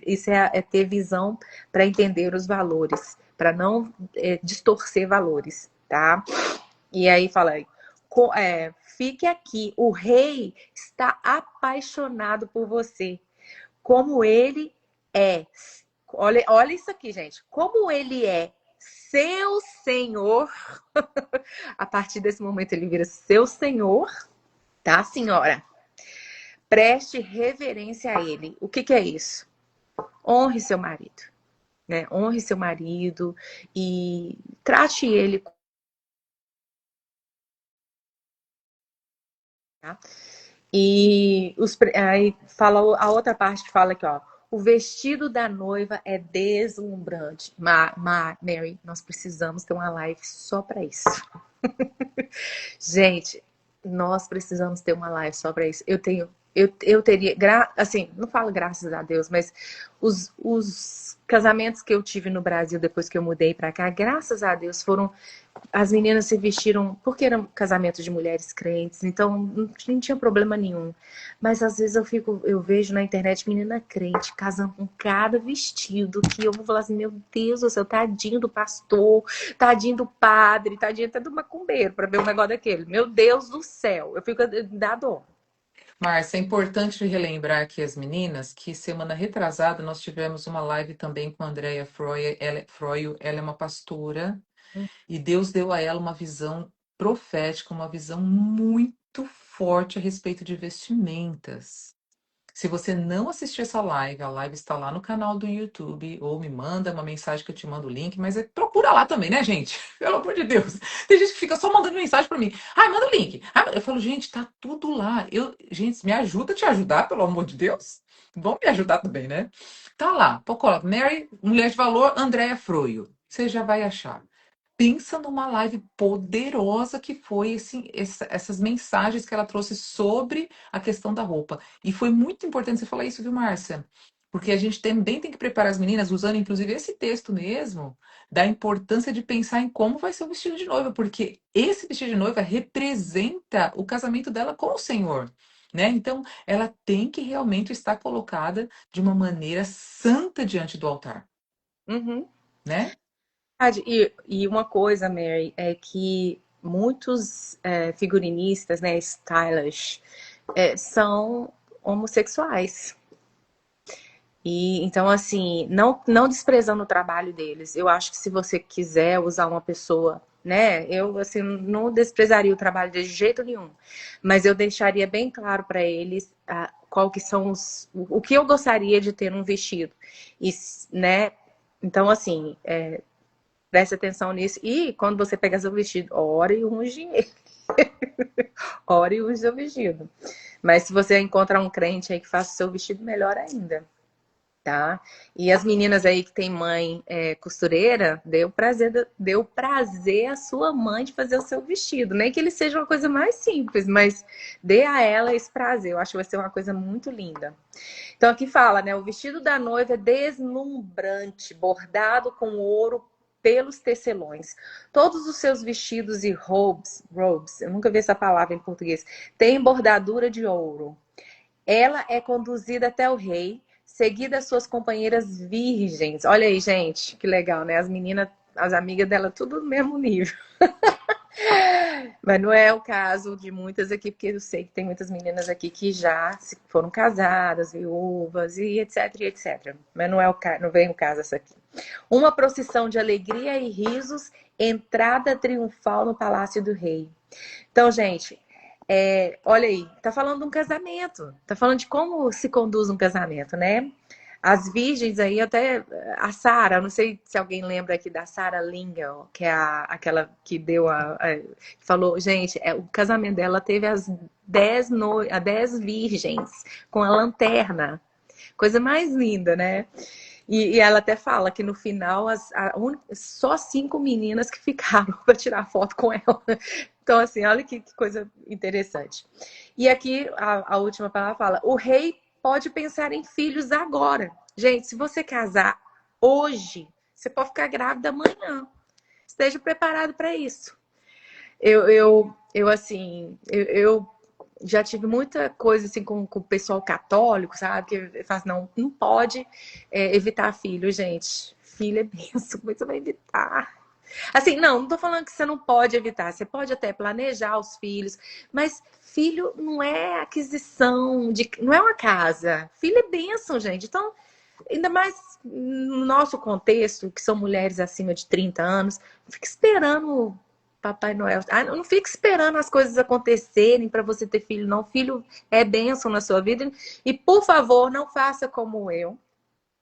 isso é ter visão para entender os valores, para não distorcer valores, tá? E aí fala, fique aqui, o rei está apaixonado por você, como ele é. Olha isso aqui, gente. Como ele é seu Senhor, a partir desse momento ele vira seu Senhor, tá, senhora? Preste reverência a ele. O que que é isso? Honre seu marido, né? Honre seu marido e trate ele, tá? E aí fala a outra parte que fala aqui, ó. O vestido da noiva é deslumbrante. Mary, nós precisamos ter uma live só para isso. Gente, nós precisamos ter uma live só para isso. Eu teria, assim, não falo graças a Deus, mas os casamentos que eu tive no Brasil depois que eu mudei para cá, graças a Deus, foram as meninas se vestiram, porque eram casamentos de mulheres crentes, então não tinha problema nenhum. Mas às vezes eu vejo na internet menina crente casando com cada vestido que eu vou falar assim, meu Deus do céu, tadinho do pastor, tadinho do padre, tadinho até do macumbeiro para ver um negócio daquele. Meu Deus do céu, eu fico da dor. Márcia, é importante relembrar aqui as meninas que semana retrasada nós tivemos uma live também com a Andrea Froio. Ela é uma pastora e Deus deu a ela uma visão profética, uma visão muito forte a respeito de vestimentas. Se você não assistiu essa live, a live está lá no canal do YouTube, ou me manda uma mensagem que eu te mando o link, mas procura lá também, né, gente? Pelo amor de Deus. Tem gente que fica só mandando mensagem para mim. Ai, manda o link. Ai, eu falo, gente, tá tudo lá. Gente, me ajuda a te ajudar, pelo amor de Deus. Vão me ajudar também, né? Tá lá. Coloca Mary, Mulher de Valor, Andréa Froio. Você já vai achar. Pensa numa live poderosa que foi essas mensagens que ela trouxe sobre a questão da roupa. E foi muito importante você falar isso, viu, Márcia? Porque a gente também tem que preparar as meninas, usando inclusive esse texto mesmo, da importância de pensar em como vai ser o vestido de noiva, porque esse vestido de noiva representa o casamento dela com o Senhor. Né? Então, ela tem que realmente estar colocada de uma maneira santa diante do altar, Uhum. né? E uma coisa, Mary, é que muitos figurinistas, né, stylish, são homossexuais. E então, assim, não desprezando o trabalho deles. Eu acho que se você quiser usar uma pessoa, né, eu assim não desprezaria o trabalho deles de jeito nenhum, mas eu deixaria bem claro para eles qual que são o que eu gostaria de ter num vestido. E, né? Então, assim, preste atenção nisso. E quando você pega seu vestido, ore e unge ele. Ore e unge seu vestido. Mas se você encontrar um crente aí que faça o seu vestido, melhor ainda. Tá? E as meninas aí que tem mãe costureira, deu prazer à sua mãe de fazer o seu vestido. Nem que ele seja uma coisa mais simples, mas dê a ela esse prazer. Eu acho que vai ser uma coisa muito linda. Então aqui fala, né? O vestido da noiva é deslumbrante, bordado com ouro pelos tecelões. Todos os seus vestidos e robes, eu nunca vi essa palavra em português, têm bordadura de ouro. Ela é conduzida até o rei, seguida as suas companheiras virgens. Olha aí, gente, que legal, né? As meninas, as amigas dela, tudo no mesmo nível. Mas não é o caso de muitas aqui, porque eu sei que tem muitas meninas aqui que já foram casadas, viúvas e etc, e etc. Mas não é não vem o caso essa aqui. Uma procissão de alegria e risos, entrada triunfal no palácio do rei. Então, gente, olha aí, tá falando de um casamento, tá falando de como se conduz um casamento, né? As virgens aí, até a Sara, não sei se alguém lembra aqui da Sara Lingel, que é aquela que deu que falou, gente, o casamento dela teve as 10 virgens com a lanterna. Coisa mais linda, né? E ela até fala que no final só 5 meninas que ficaram para tirar foto com ela. Então, assim, olha que coisa interessante. E aqui a última palavra fala: o rei pode pensar em filhos agora. Gente, se você casar hoje, você pode ficar grávida amanhã. Esteja preparado para isso. Eu já tive muita coisa assim com o pessoal católico, sabe? Que faz, não pode evitar filho, gente. Filho é benção, mas você vai evitar. Assim, não tô falando que você não pode evitar. Você pode até planejar os filhos, mas filho não é aquisição, não é uma casa. Filho é bênção, gente. Então, ainda mais no nosso contexto, que são mulheres acima de 30 anos, não fica esperando Papai Noel. Ah, não fique esperando as coisas acontecerem para você ter filho, não. Filho é bênção na sua vida. E, por favor, não faça como eu.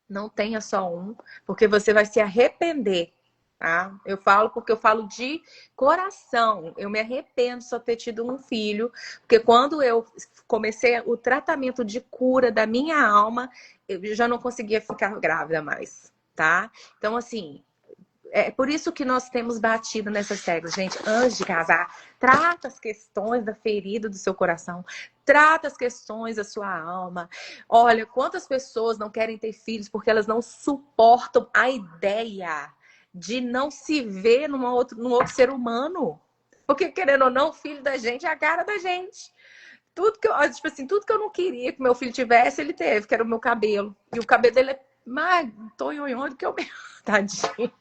Não tenha só um, porque você vai se arrepender, tá? Eu falo porque eu falo de coração. Eu me arrependo de só ter tido um filho, porque quando eu comecei o tratamento de cura da minha alma, eu já não conseguia ficar grávida mais, tá? Então, assim, é por isso que nós temos batido nessas teclas, gente. Antes de casar, trata as questões da ferida do seu coração, trata as questões da sua alma. Olha, quantas pessoas não querem ter filhos porque elas não suportam a ideia de não se ver num outro ser humano. Porque, querendo ou não, o filho da gente é a cara da gente. Tudo que eu, tipo assim, tudo que eu não queria que meu filho tivesse, ele teve, que era o meu cabelo. E o cabelo dele é mais tonhonhon do que o meu. Tadinho.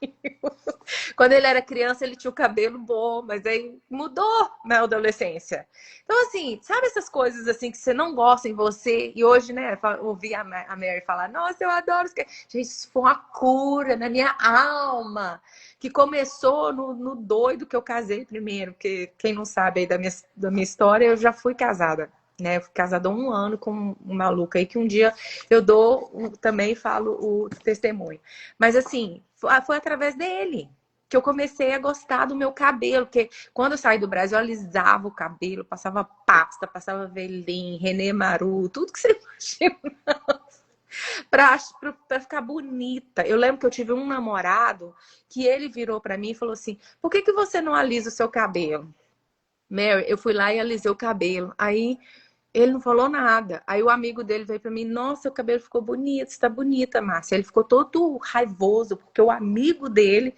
Quando ele era criança, ele tinha o cabelo bom, mas aí mudou na adolescência. Então, assim, sabe essas coisas assim que você não gosta em você? E hoje, né, ouvi a Mary falar, nossa, eu adoro isso. Gente, isso foi uma cura na minha alma, que começou no doido que eu casei primeiro, porque quem não sabe aí da minha história, eu já fui casada. Né, eu fui casada há 1 ano com um maluco aí que um dia eu também falo o testemunho. Mas assim, foi através dele que eu comecei a gostar do meu cabelo, porque quando eu saí do Brasil, eu alisava o cabelo, passava pasta, passava velim, René Maru, tudo que você imagina pra ficar bonita. Eu lembro que eu tive um namorado que ele virou pra mim e falou assim, por que você não alisa o seu cabelo? Mary, eu fui lá e alisei o cabelo. Aí ele não falou nada. Aí o amigo dele veio pra mim, nossa, seu cabelo ficou bonito, você tá bonita, Márcia. Ele ficou todo raivoso, porque o amigo dele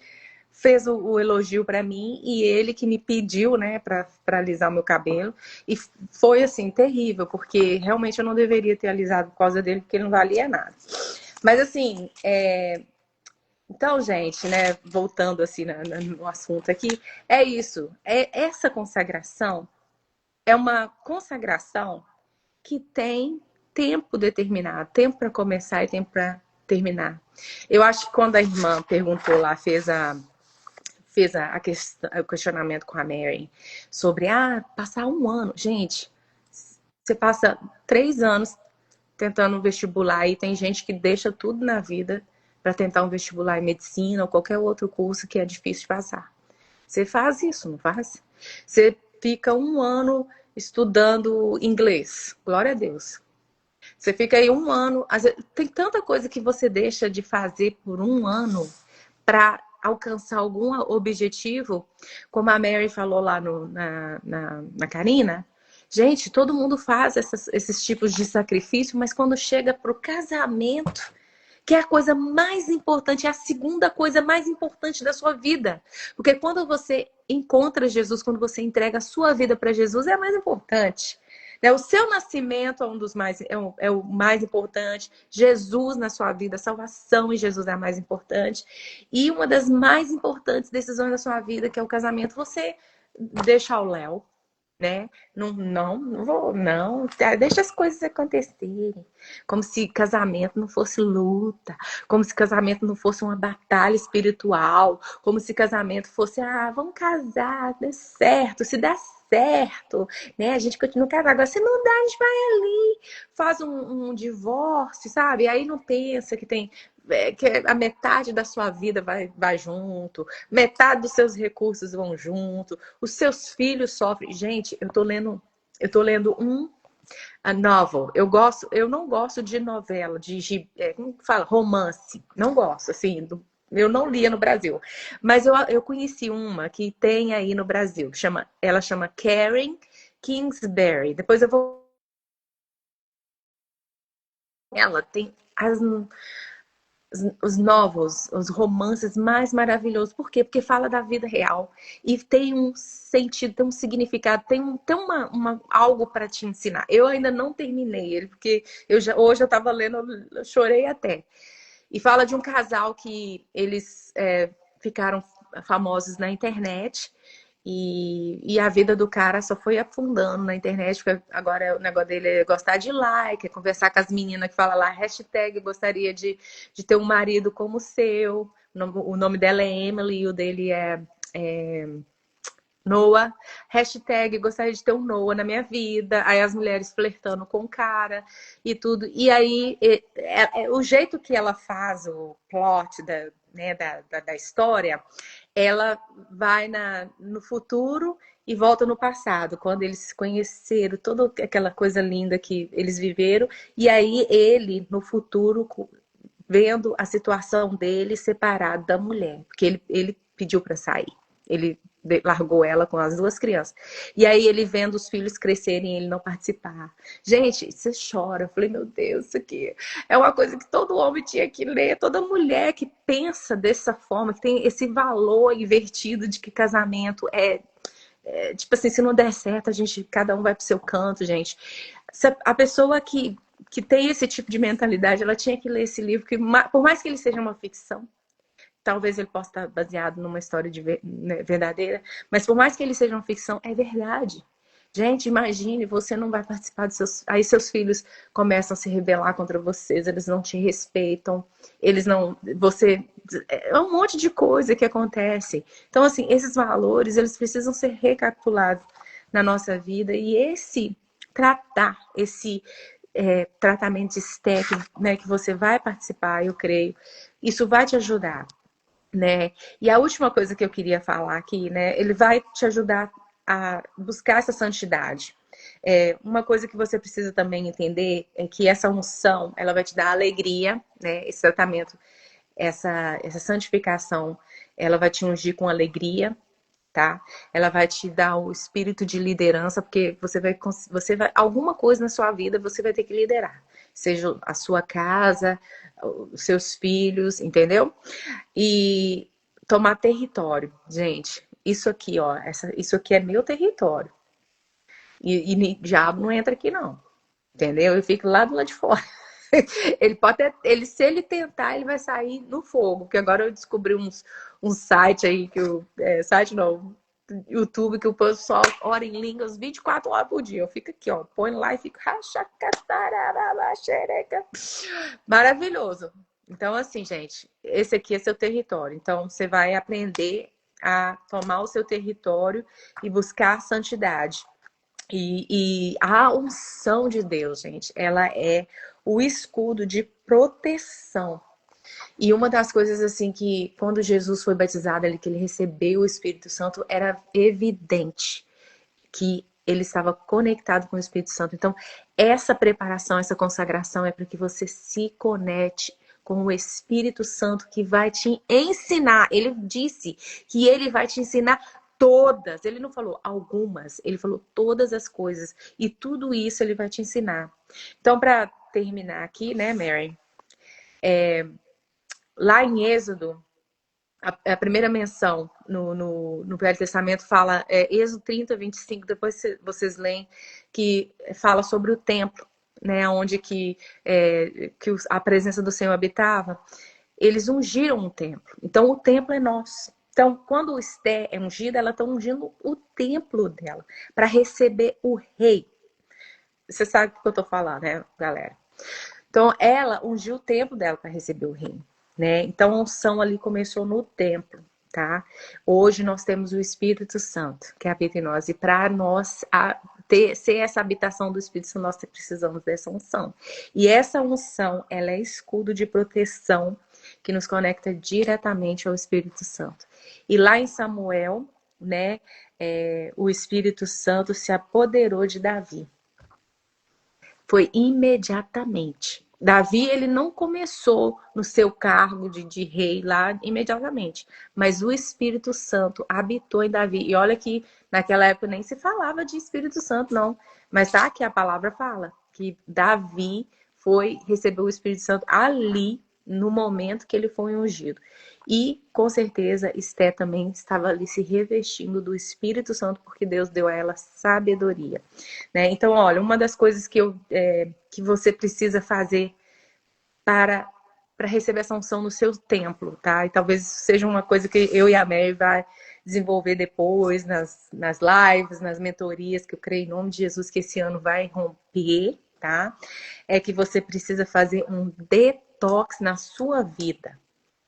fez o elogio pra mim e ele que me pediu, né, pra alisar o meu cabelo. E foi, assim, terrível, porque realmente eu não deveria ter alisado por causa dele, porque ele não valia nada. Mas, assim, então, gente, né, voltando, assim, no assunto aqui, é isso. Essa consagração é uma consagração que tem tempo determinado, tempo para começar e tempo para terminar. Eu acho que quando a irmã perguntou lá, fez o questionamento com a Mary sobre passar 1 ano. Gente, você passa 3 anos tentando um vestibular e tem gente que deixa tudo na vida para tentar um vestibular em medicina ou qualquer outro curso que é difícil de passar. Você faz isso, não faz? Você fica 1 ano estudando inglês. Glória a Deus. Você fica aí 1 ano. Tem tanta coisa que você deixa de fazer por 1 ano para alcançar algum objetivo, como a Mary falou lá na Karina. Gente, todo mundo faz esses tipos de sacrifício, mas quando chega para o casamento, que é a coisa mais importante, é a segunda coisa mais importante da sua vida. Porque quando você encontra Jesus, quando você entrega a sua vida para Jesus, é a mais importante. O seu nascimento é o mais importante. Jesus na sua vida, a salvação em Jesus é a mais importante. E uma das mais importantes decisões da sua vida, que é o casamento, você deixa ao léu, né? Não vou, não. Deixa as coisas acontecerem. Como se casamento não fosse luta, como se casamento não fosse uma batalha espiritual, como se casamento fosse, vamos casar, dê certo, se dá certo, né? A gente continua casado. Agora, se não dá, a gente vai ali, faz um divórcio, sabe? Aí não pensa que tem que a metade da sua vida vai junto, metade dos seus recursos vão junto, os seus filhos sofrem. Gente, eu tô lendo a novel. Eu não gosto de novela, como fala? Romance. Não gosto, assim, eu não lia no Brasil. Mas eu conheci uma que tem aí no Brasil, ela chama Karen Kingsbury. Depois eu vou. Ela tem os novos, os romances mais maravilhosos. Por quê? Porque fala da vida real. E tem um sentido, tem um significado, tem algo para te ensinar. Eu ainda não terminei ele, porque hoje eu estava lendo, eu chorei até. E fala de um casal que eles ficaram famosos na internet. E a vida do cara só foi afundando na internet, porque agora o negócio dele é gostar de like, é conversar com as meninas que falam lá, hashtag gostaria de ter um marido como o seu. O nome dela é Emily e o dele é Noah, hashtag gostaria de ter um Noah na minha vida, aí as mulheres flertando com o cara e tudo. E aí, o jeito que ela faz o plot da história, ela vai no futuro e volta no passado, quando eles se conheceram, toda aquela coisa linda que eles viveram, e aí ele, no futuro, vendo a situação dele separado da mulher, porque ele pediu para sair. Ele largou ela com as 2 crianças. E aí ele vendo os filhos crescerem e ele não participar. Gente, você chora. Eu falei, meu Deus, isso aqui é uma coisa que todo homem tinha que ler. Toda mulher que pensa dessa forma, que tem esse valor invertido de que casamento tipo assim, se não der certo, cada um vai pro seu canto, gente. A pessoa que tem esse tipo de mentalidade, ela tinha que ler esse livro, que por mais que ele seja uma ficção, talvez ele possa estar baseado numa história verdadeira, mas por mais que ele seja uma ficção, é verdade. Gente, imagine, você não vai participar aí seus filhos começam a se rebelar contra vocês, eles não te respeitam, eles não... É um monte de coisa que acontece. Então, assim, esses valores, eles precisam ser recapitulados na nossa vida. E esse tratamento de STEC, né, que você vai participar, eu creio, isso vai te ajudar, né? E a última coisa que eu queria falar aqui, né, ele vai te ajudar a buscar essa santidade. Uma coisa que você precisa também entender é que essa unção, ela vai te dar alegria, né? Esse tratamento, essa santificação, ela vai te ungir com alegria, tá? Ela vai te dar o espírito de liderança, porque você vai alguma coisa na sua vida você vai ter que liderar, seja a sua casa, os seus filhos, entendeu? E tomar território, gente. Isso aqui, ó, isso aqui é meu território. E diabo não entra aqui, não. Entendeu? Eu fico lá do lado de fora. Ele pode se ele tentar, ele vai sair no fogo. Porque agora eu descobri um site aí site não, YouTube, que o pessoal ora em línguas 24 horas por dia. Eu fico aqui, ó, põe lá e fico maravilhoso. Então, assim, gente, esse aqui é seu território. Então, você vai aprender a tomar o seu território e buscar a santidade. E a unção de Deus, gente, ela é o escudo de proteção. E uma das coisas, assim, que quando Jesus foi batizado, que ele recebeu o Espírito Santo, era evidente que ele estava conectado com o Espírito Santo. Então, essa preparação, essa consagração é para que você se conecte com o Espírito Santo, que vai te ensinar. Ele disse que ele vai te ensinar todas. Ele não falou algumas, ele falou todas as coisas. E tudo isso ele vai te ensinar. Então, para terminar aqui, né, Mary? Lá em Êxodo, a primeira menção no Velho Testamento fala, Êxodo 30, 25, depois vocês leem, que fala sobre o templo, né, onde que a presença do Senhor habitava. Eles ungiram o templo. Então, o templo é nosso. Então, quando Esté é ungida, ela está ungindo o templo dela para receber o rei. Você sabe o que eu estou falando, né, galera? Então, ela ungiu o templo dela para receber o rei, né? Então, a unção ali começou no templo, tá? Hoje nós temos o Espírito Santo que habita em nós. E para nós ser essa habitação do Espírito Santo, nós precisamos dessa unção. E essa unção, ela é escudo de proteção que nos conecta diretamente ao Espírito Santo. E lá em Samuel, né, o Espírito Santo se apoderou de Davi. Foi imediatamente. Davi, ele não começou no seu cargo de rei lá imediatamente, mas o Espírito Santo habitou em Davi. E olha que naquela época nem se falava de Espírito Santo, não. Mas tá aqui a palavra fala que Davi recebeu o Espírito Santo ali, no momento que ele foi ungido. E, com certeza, Esté também estava ali se revestindo do Espírito Santo, porque Deus deu a ela sabedoria, né? Então, olha, uma das coisas que você precisa fazer para receber essa unção no seu templo, tá? E talvez seja uma coisa que eu e a Mary vai desenvolver depois nas lives, nas mentorias, que eu creio em nome de Jesus que esse ano vai romper, tá? É que você precisa fazer um detox na sua vida.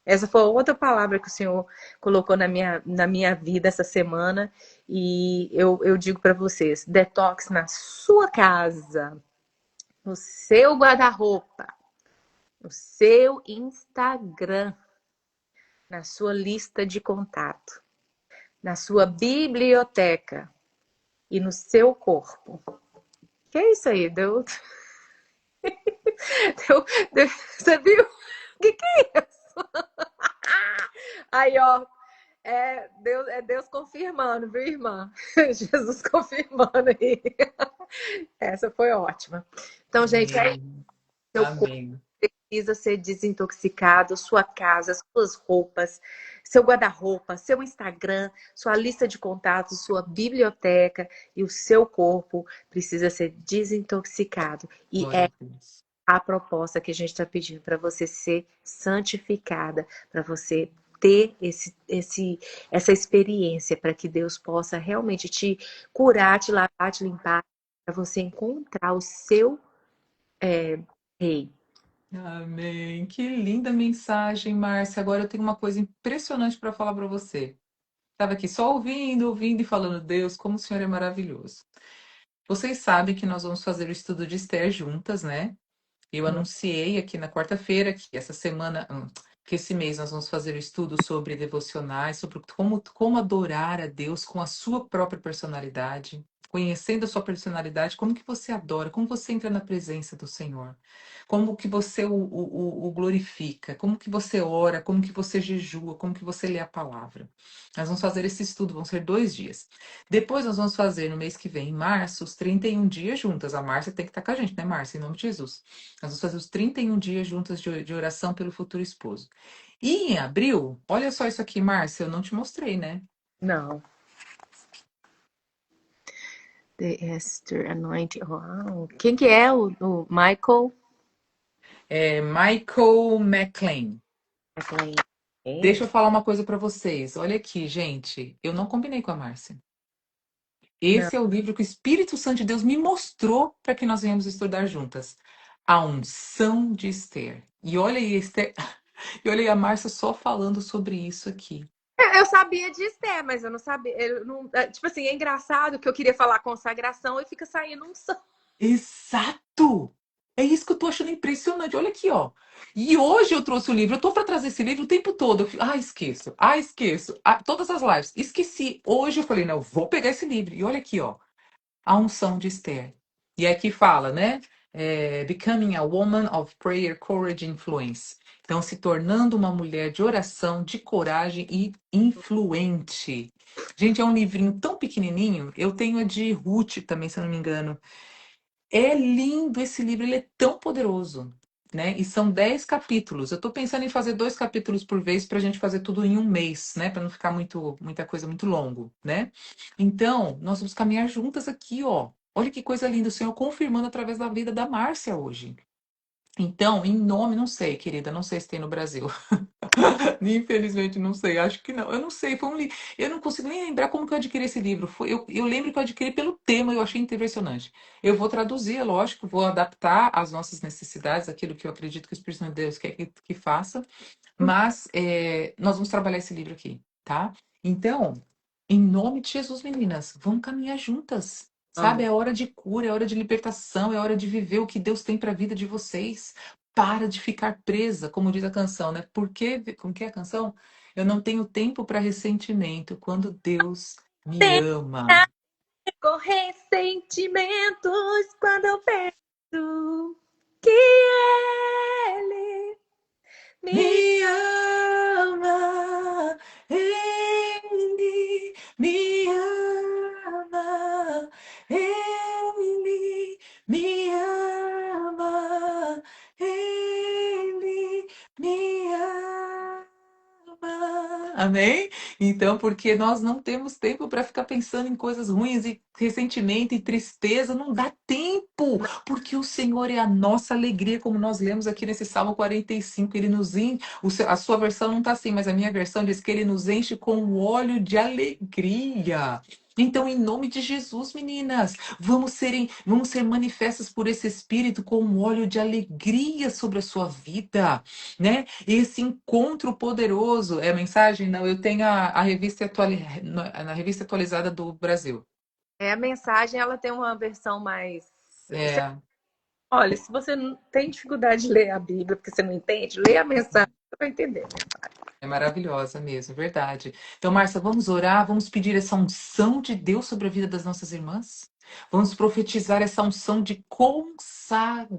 Essa foi outra palavra que o Senhor colocou na minha vida essa semana. E eu digo para vocês: detox na sua casa, no seu guarda-roupa, no seu Instagram, na sua lista de contato, na sua biblioteca e no seu corpo. Que é isso aí? Você viu? O que é isso? Aí, ó, é Deus confirmando, viu, irmã? Jesus confirmando aí. Essa foi ótima. Então, gente, é isso. Amém. Seu corpo Amém. precisa ser desintoxicado, sua casa, suas roupas, seu guarda-roupa, seu Instagram, sua lista de contatos, sua biblioteca e o seu corpo precisa ser desintoxicado. E Glória é a Deus. a proposta que a gente está pedindo para você ser santificada, para você ter essa experiência, para que Deus possa realmente te curar, te lavar, te limpar, para você encontrar o seu rei. Amém. Que linda mensagem, Márcia. Agora eu tenho uma coisa impressionante para falar para você. Estava aqui só ouvindo, ouvindo e falando, Deus, como o Senhor é maravilhoso. Vocês sabem que nós vamos fazer o estudo de Esther juntas, né? Eu anunciei aqui na quarta-feira que essa semana, que esse mês nós vamos fazer o estudo sobre devocionais, sobre como adorar a Deus com a sua própria personalidade. Conhecendo a sua personalidade, como que você adora, como você entra na presença do Senhor, como que você o glorifica, como que você ora, como que você jejua, como que você lê a palavra. Nós vamos fazer esse estudo, vão ser 2 dias. Depois nós vamos fazer no mês que vem, em março, os 31 dias juntas. A Márcia tem que estar com a gente, né, Márcia? Em nome de Jesus. Nós vamos fazer os 31 dias juntas de oração pelo futuro esposo. E em abril, olha só isso aqui, Márcia, eu não te mostrei, né? Não. The Esther Anointing. Uau. Quem que é o Michael? É Michael McLean. McLean. Deixa eu falar uma coisa para vocês. Olha aqui, gente. Eu não combinei com a Márcia. Não. Esse é o livro que o Espírito Santo de Deus me mostrou para que nós venhamos estudar juntas. A unção de Esther. E olha aí, Esther. E olha aí a Márcia só falando sobre isso aqui. Eu sabia de Esther, mas eu não sabia. Tipo assim, é engraçado que eu queria falar consagração e fica saindo um som. Exato! É isso que eu tô achando impressionante. Olha aqui, ó. E hoje eu trouxe o livro. Eu tô para trazer esse livro o tempo todo. Esqueço. Esqueço. Todas as lives. Esqueci. Hoje eu falei, não, eu vou pegar esse livro. E olha aqui, ó. A unção de Esther. E aqui fala, né? Becoming a woman of prayer, courage, influence. Então, se tornando uma mulher de oração, de coragem e influente. Gente, é um livrinho tão pequenininho. Eu tenho a de Ruth também, se eu não me engano. É lindo esse livro, ele é tão poderoso, né? E são 10 capítulos. Eu tô pensando em fazer 2 capítulos por vez para a gente fazer tudo em um mês, né? Para não ficar muita coisa muito longo, né? Então, nós vamos caminhar juntas aqui, ó. Olha que coisa linda, o Senhor confirmando através da vida da Márcia hoje. Então, em nome, não sei, querida, não sei se tem no Brasil. Infelizmente, não sei, acho que não. Eu não sei, foi um livro. Eu não consigo nem lembrar como que eu adquiri esse livro. Eu lembro que eu adquiri pelo tema, eu achei impressionante. Eu vou traduzir, é lógico, vou adaptar às nossas necessidades, aquilo que eu acredito que o Espírito Santo de Deus quer que faça. Mas nós vamos trabalhar esse livro aqui, tá? Então, em nome de Jesus, meninas, vamos caminhar juntas. Sabe, Amém. é hora de cura, é hora de libertação, é hora de viver o que Deus tem para a vida de vocês. Para de ficar presa, como diz a canção, né? Porque, como que é a canção? Eu não tenho tempo para ressentimento quando Deus me ama. Com ressentimentos quando eu penso que ele me Me ama, Ele me ama, Ele me ama, Ele me ama. Amém? Então, porque nós não temos tempo para ficar pensando em coisas ruins e ressentimento e tristeza, não dá tempo, porque o Senhor é a nossa alegria, como nós lemos aqui nesse Salmo 45, ele nos enche, a sua versão não está assim, mas a minha versão diz que ele nos enche com o óleo de alegria. Então, em nome de Jesus, meninas, vamos ser manifestas por esse Espírito com um óleo de alegria sobre a sua vida, né? Esse encontro poderoso. É a mensagem? Não, eu tenho a revista, na revista atualizada do Brasil. A mensagem, ela tem uma versão mais... É, Olha, se você não tem dificuldade de ler a Bíblia, porque você não entende, lê a mensagem, você vai entender. é maravilhosa mesmo, é verdade. Então, Márcia, vamos orar, vamos pedir essa unção de Deus sobre a vida das nossas irmãs? Vamos profetizar essa unção de consagração.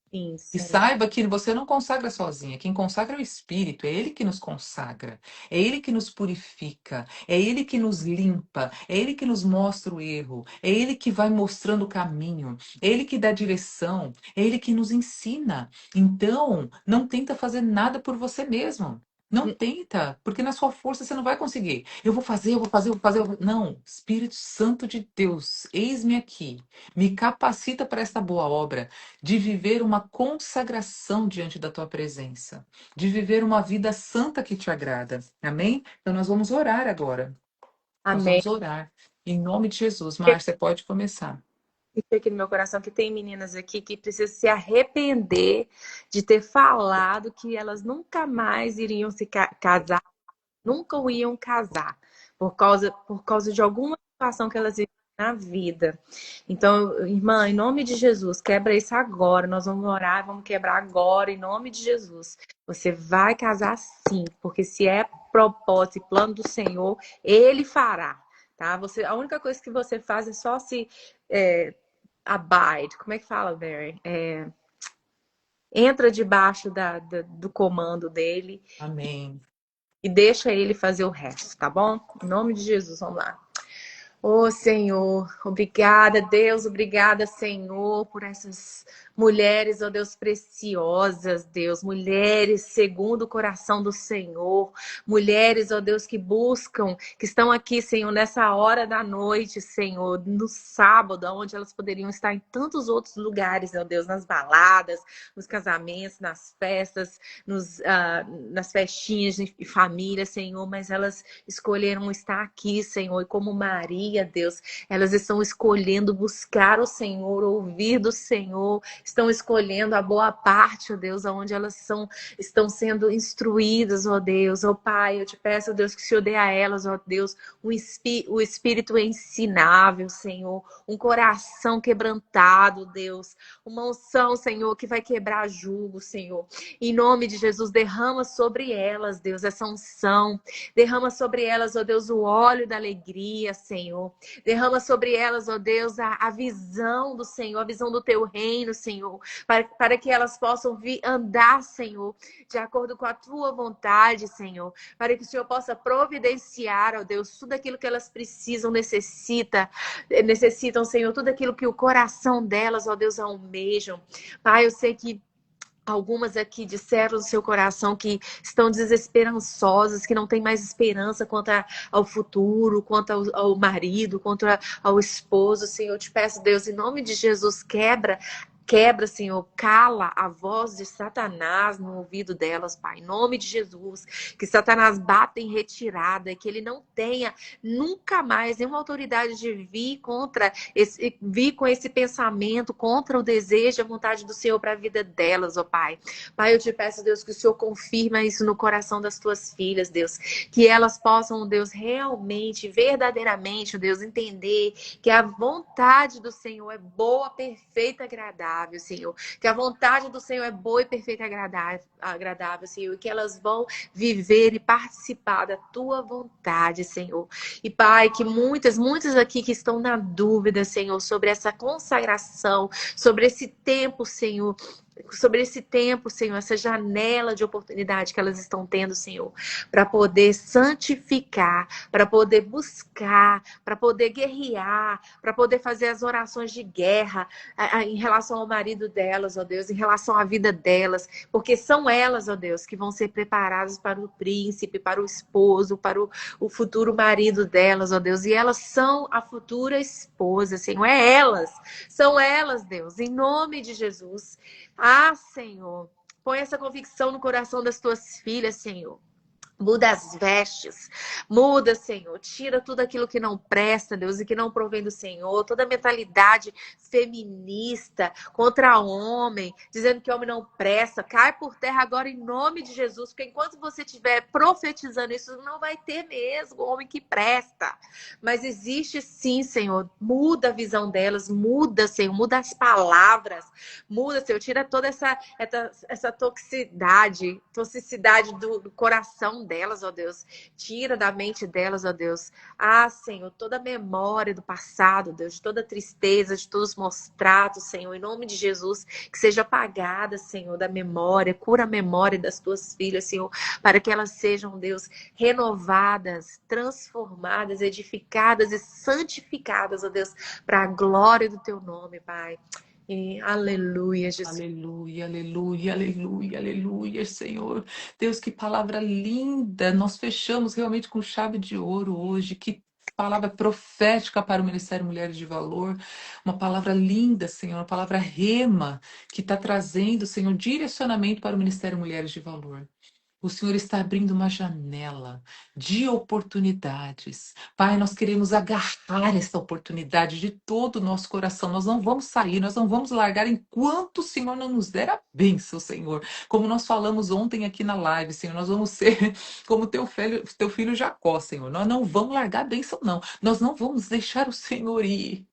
Sim, E Senhor. saiba que você não consagra sozinha. Quem consagra é o Espírito. É Ele que nos consagra. É Ele que nos purifica. É Ele que nos limpa. É Ele que nos mostra o erro. É Ele que vai mostrando o caminho. É Ele que dá direção. É Ele que nos ensina. Então, não tenta fazer nada por você mesmo. Não tenta, porque na sua força você não vai conseguir. Eu vou fazer, eu vou fazer, eu vou fazer. Não, Espírito Santo de Deus, eis-me aqui. Me capacita para esta boa obra de viver uma consagração diante da tua presença, de viver uma vida santa que te agrada. Amém? Então nós vamos orar agora. Nós Amém. vamos orar. Em nome de Jesus. Márcia, pode começar. Isso aqui no meu coração, que tem meninas aqui que precisam se arrepender de ter falado que elas nunca mais iriam se casar, nunca iam casar, por causa de alguma situação que elas viveram na vida. Então, irmã, em nome de Jesus, quebra isso agora. Nós vamos orar, vamos quebrar agora, em nome de Jesus. Você vai casar sim, porque se é propósito e plano do Senhor, Ele fará. Tá? A única coisa que você faz é só se abide. Como é que fala, Mary? Entra debaixo do comando dele Amém. e deixa ele fazer o resto, tá bom? Em nome de Jesus, vamos lá. Ô Senhor, obrigada, Deus, obrigada, Senhor, por essas mulheres, ó Deus, preciosas, Deus, mulheres segundo o coração do Senhor, mulheres, ó Deus, que buscam, que estão aqui, Senhor, nessa hora da noite, Senhor, no sábado, onde elas poderiam estar em tantos outros lugares, ó Deus, nas baladas, nos casamentos, nas festas, nas festinhas de família, Senhor, mas elas escolheram estar aqui, Senhor, e como Maria, Deus, elas estão escolhendo buscar o Senhor, ouvir do Senhor, estão escolhendo a boa parte, ó Deus, onde elas estão sendo instruídas, ó Deus, ó Pai, eu te peço, ó Deus, que o Senhor dê a elas, ó Deus, o espírito ensinável, Senhor, um coração quebrantado, Deus, uma unção, Senhor, que vai quebrar jugo, Senhor, em nome de Jesus, derrama sobre elas, Deus, essa unção, derrama sobre elas, ó Deus, o óleo da alegria, Senhor. Derrama sobre elas, ó Deus, a visão do Senhor, a visão do teu reino, Senhor. Para que elas possam andar, Senhor, de acordo com a tua vontade, Senhor. Para que o Senhor possa providenciar, ó Deus, tudo aquilo que elas precisam, necessitam, Senhor. Tudo aquilo que o coração delas, ó Deus, almejam. Pai, eu sei que algumas aqui disseram no seu coração que estão desesperançosas, que não tem mais esperança quanto ao futuro, quanto ao marido, quanto ao esposo. Senhor, eu te peço, Deus, em nome de Jesus, quebra, Senhor, cala a voz de Satanás no ouvido delas, Pai. Em nome de Jesus, que Satanás bata em retirada, que ele não tenha nunca mais nenhuma autoridade de vir com esse pensamento contra o desejo e a vontade do Senhor para a vida delas, ó Pai. Pai, eu te peço, Deus, que o Senhor confirma isso no coração das tuas filhas, Deus. Que elas possam, Deus, realmente, verdadeiramente, Deus, entender que a vontade do Senhor é boa, perfeita, agradável, Senhor. Que a vontade do Senhor é boa e perfeita e agradável, Senhor. E que elas vão viver e participar da tua vontade, Senhor. E, Pai, que muitas aqui que estão na dúvida, Senhor, sobre essa consagração, sobre esse tempo, Senhor, essa janela de oportunidade que elas estão tendo, Senhor, para poder santificar, para poder buscar, para poder guerrear, para poder fazer as orações de guerra em relação ao marido delas, ó Deus, em relação à vida delas, porque são elas, ó Deus, que vão ser preparadas para o príncipe, para o esposo, para o futuro marido delas, ó Deus, e elas são a futura esposa, Senhor, são elas, Deus, em nome de Jesus. Ah, Senhor, põe essa convicção no coração das tuas filhas, Senhor. Muda as vestes, muda, Senhor. Tira tudo aquilo que não presta, Deus, e que não provém do Senhor. Toda mentalidade feminista contra o homem, dizendo que o homem não presta, cai por terra agora em nome de Jesus. Porque enquanto você estiver profetizando isso, não vai ter mesmo homem que presta. Mas existe sim, Senhor. Muda a visão delas, muda, Senhor. Muda as palavras, muda, Senhor. Tira toda essa toxicidade do coração delas, ó Deus. Tira da mente delas, ó Deus. Ah, Senhor, toda a memória do passado, Deus, toda a tristeza de todos os maus tratos, Senhor, em nome de Jesus, que seja apagada, Senhor, da memória. Cura a memória das tuas filhas, Senhor, para que elas sejam, Deus, renovadas, transformadas, edificadas e santificadas, ó Deus, para a glória do teu nome, Pai. E aleluia, Jesus. Aleluia, aleluia, aleluia, aleluia, Senhor. Deus, que palavra linda. Nós fechamos realmente com chave de ouro hoje. Que palavra profética para o Ministério Mulheres de Valor. Uma palavra linda, Senhor. Uma palavra rema que está trazendo, Senhor, direcionamento para o Ministério Mulheres de Valor. O Senhor está abrindo uma janela de oportunidades. Pai, nós queremos agarrar essa oportunidade de todo o nosso coração. Nós não vamos sair, nós não vamos largar enquanto o Senhor não nos der a bênção, Senhor. Como nós falamos ontem aqui na live, Senhor, nós vamos ser como teu filho Jacó, Senhor. Nós não vamos largar a bênção, não. Nós não vamos deixar o Senhor ir.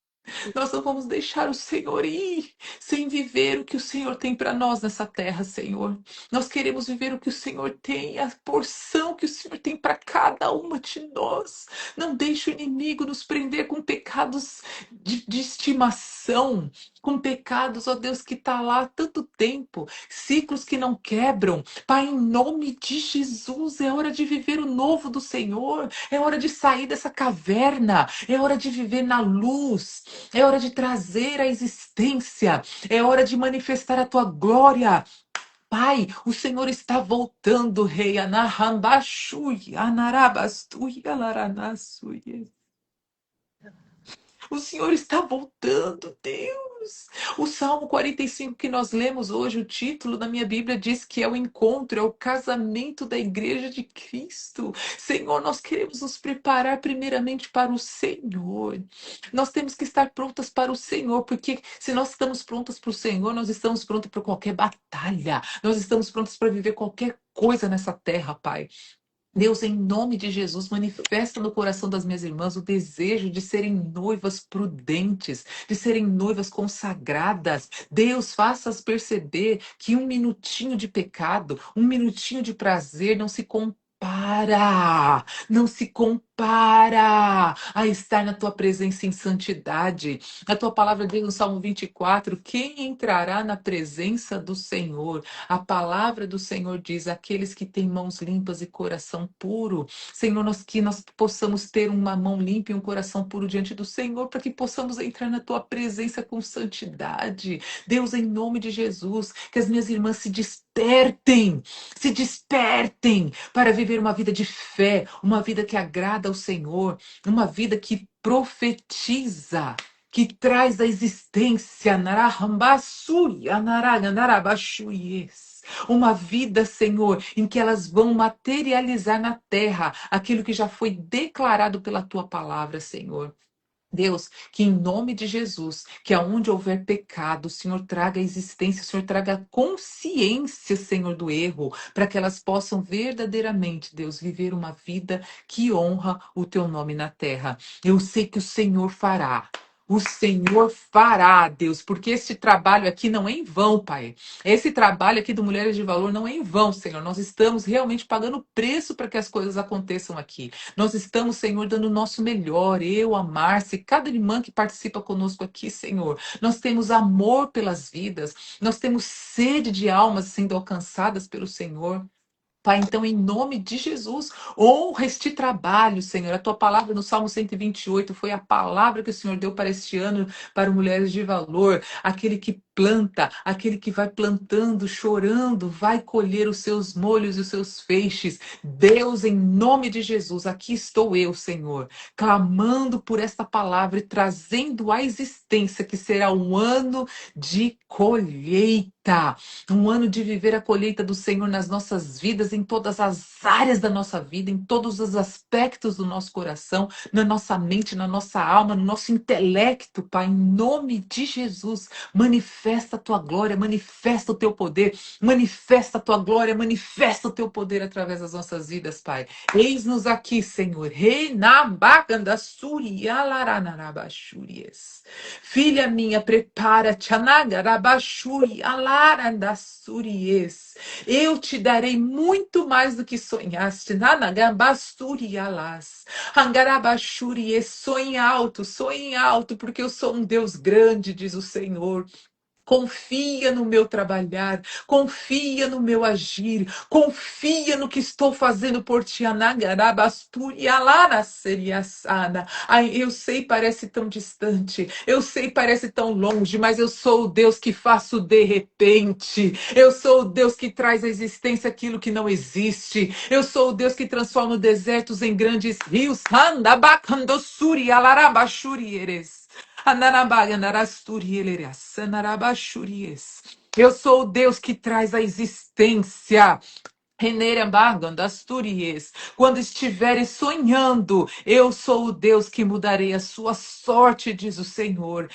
Nós não vamos deixar o Senhor ir sem viver o que o Senhor tem para nós nessa terra, Senhor. Nós queremos viver o que o Senhor tem, a porção que o Senhor tem para cada uma de nós. Não deixe o inimigo nos prender com pecados de estimação, com pecados, ó Deus, que está lá há tanto tempo, ciclos que não quebram. Pai, em nome de Jesus, é hora de viver o novo do Senhor, é hora de sair dessa caverna, é hora de viver na luz. É hora de trazer a existência. É hora de manifestar a tua glória. Pai, o Senhor está voltando, Rei. Anahambashui, anarabastui, alaranasui. O Senhor está voltando, Deus. O Salmo 45 que nós lemos hoje, o título da minha Bíblia diz que é o encontro, é o casamento da igreja de Cristo. Senhor, nós queremos nos preparar primeiramente para o Senhor. Nós temos que estar prontas para o Senhor, porque se nós estamos prontas para o Senhor, nós estamos prontas para qualquer batalha. Nós estamos prontas para viver qualquer coisa nessa terra, Pai. Deus, em nome de Jesus, manifesta no coração das minhas irmãs o desejo de serem noivas prudentes, de serem noivas consagradas. Deus, faça-as perceber que um minutinho de pecado, um minutinho de prazer não se compara, não se compara a estar na tua presença em santidade. A tua palavra diz no Salmo 24: quem entrará na presença do Senhor? A palavra do Senhor diz: aqueles que têm mãos limpas e coração puro. Senhor, que nós possamos ter uma mão limpa e um coração puro diante do Senhor, para que possamos entrar na tua presença com santidade. Deus, em nome de Jesus, que as minhas irmãs se despertem para viver uma vida de fé, uma vida que agrada ao Senhor, uma vida que profetiza, que traz a existência, uma vida, Senhor, em que elas vão materializar na terra aquilo que já foi declarado pela tua palavra, Senhor. Deus, que em nome de Jesus, que aonde houver pecado, o Senhor traga a existência, o Senhor traga a consciência, Senhor, do erro, para que elas possam verdadeiramente, Deus, viver uma vida que honra o teu nome na terra. Eu sei que o Senhor fará. O Senhor fará, Deus, porque esse trabalho aqui não é em vão, Pai. Esse trabalho aqui do Mulheres de Valor não é em vão, Senhor. Nós estamos realmente pagando preço para que as coisas aconteçam aqui. Nós estamos, Senhor, dando o nosso melhor. Eu, a Márcia, cada irmã que participa conosco aqui, Senhor. Nós temos amor pelas vidas. Nós temos sede de almas sendo alcançadas pelo Senhor. Pai, então, em nome de Jesus, honra este trabalho, Senhor. A tua palavra no Salmo 128 foi a palavra que o Senhor deu para este ano, para Mulheres de Valor. Aquele que planta, aquele que vai plantando, chorando, vai colher os seus molhos e os seus feixes. Deus, em nome de Jesus, aqui estou eu, Senhor, clamando por esta palavra e trazendo à existência que será um ano de colheita, um ano de viver a colheita do Senhor nas nossas vidas, em todas as áreas da nossa vida, em todos os aspectos do nosso coração, na nossa mente, na nossa alma, no nosso intelecto, Pai, em nome de Jesus. Manifesta a tua glória, manifesta o teu poder, manifesta a tua glória, manifesta o teu poder através das nossas vidas, Pai. Eis-nos aqui, Senhor. Reinabagandassurialaranarabashuries. Filha minha, prepara-te. Anagarabashuri alarandassuries. Eu te darei muito mais do que sonhaste. Nanagambasturialas. Angarabashuries. Sonhe alto, porque eu sou um Deus grande, diz o Senhor. Confia no meu trabalhar, confia no meu agir, confia no que estou fazendo por ti. Anagarabasturialaraseriasana. Ai, eu sei, parece tão distante, eu sei, parece tão longe, mas eu sou o Deus que faço de repente. Eu sou o Deus que traz à existência aquilo que não existe. Eu sou o Deus que transforma desertos em grandes rios. Handabakandosurialarabashurieres. Eu sou o Deus que traz a existência. Quando estiveres sonhando, eu sou o Deus que mudarei a sua sorte, diz o Senhor.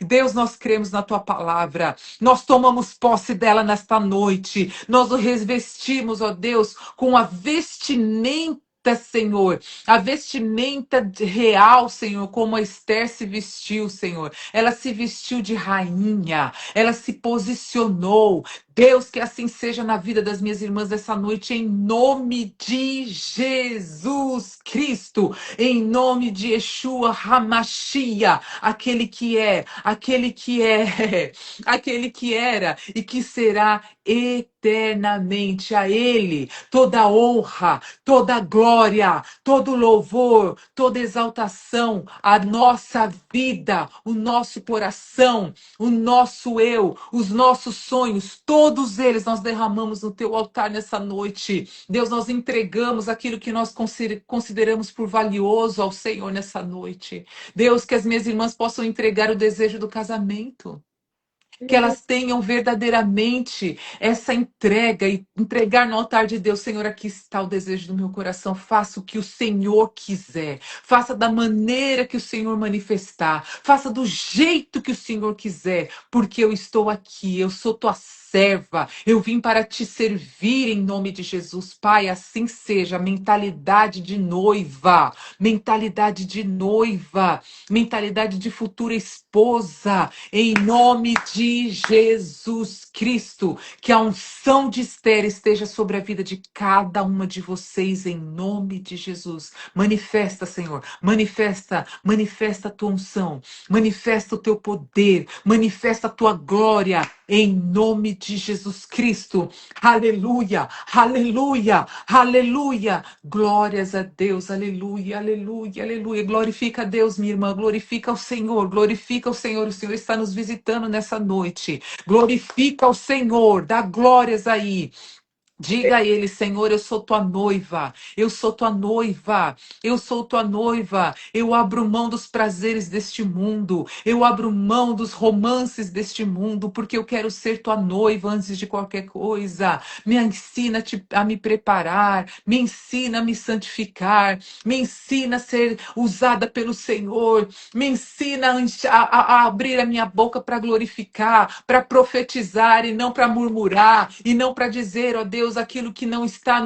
Deus, nós cremos na tua palavra, nós tomamos posse dela nesta noite, nós o revestimos, ó Deus, com a vestimenta. Senhor, a vestimenta real, Senhor, como a Esther se vestiu, Senhor. Ela se vestiu de rainha, ela se posicionou. Deus, que assim seja na vida das minhas irmãs essa noite, em nome de Jesus Cristo, em nome de Yeshua Hamashia, aquele que é, aquele que era e que será eternamente. A Ele toda honra, toda glória, todo louvor, toda exaltação, a nossa vida, o nosso coração, o nosso eu, os nossos sonhos, todos eles nós derramamos no teu altar nessa noite. Deus, nós entregamos aquilo que nós consideramos por valioso ao Senhor nessa noite. Deus, que as minhas irmãs possam entregar o desejo do casamento, que elas tenham verdadeiramente essa entrega e entregar no altar de Deus. Senhor, aqui está o desejo do meu coração. Faça o que o Senhor quiser. Faça da maneira que o Senhor manifestar. Faça do jeito que o Senhor quiser, porque eu estou aqui. Eu sou tua serva. Eu vim para te servir em nome de Jesus. Pai, assim seja. Mentalidade de noiva. Mentalidade de noiva. Mentalidade de futura esposa. Em nome de Jesus Cristo, que a unção de Esther esteja sobre a vida de cada uma de vocês, em nome de Jesus. Manifesta, Senhor, manifesta a tua unção, manifesta o teu poder, manifesta a tua glória, em nome de Jesus Cristo. Aleluia, aleluia, aleluia. Glórias a Deus, aleluia, aleluia, aleluia. Glorifica a Deus, minha irmã, glorifica o Senhor, glorifica o Senhor. O Senhor está nos visitando nessa noite. Glorifica o Senhor, dá glórias aí. Diga a ele, Senhor, eu sou tua noiva, eu sou tua noiva, eu sou tua noiva, eu abro mão dos prazeres deste mundo, eu abro mão dos romances deste mundo, porque eu quero ser tua noiva antes de qualquer coisa. Me ensina a me preparar, me ensina a me santificar, me ensina a ser usada pelo Senhor, me ensina a abrir a minha boca para glorificar, para profetizar e não para murmurar, e não para dizer, ó Deus, aquilo que não está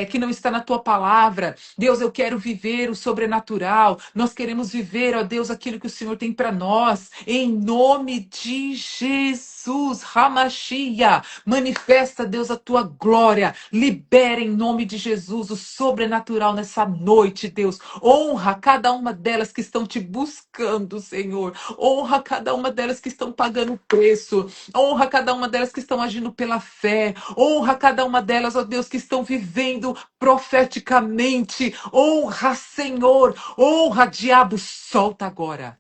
que não está na tua palavra. Deus, eu quero viver o sobrenatural. Nós queremos viver, ó Deus, aquilo que o Senhor tem para nós. Em nome de Jesus, Hamashia, manifesta, Deus, a tua glória. Libera em nome de Jesus o sobrenatural nessa noite, Deus. Honra cada uma delas que estão te buscando, Senhor. Honra cada uma delas que estão pagando o preço. Honra cada uma delas que estão agindo pela fé. Honra cada uma delas, ó Deus, que estão vivendo profeticamente. Honra, Senhor. Honra, diabo. Solta agora.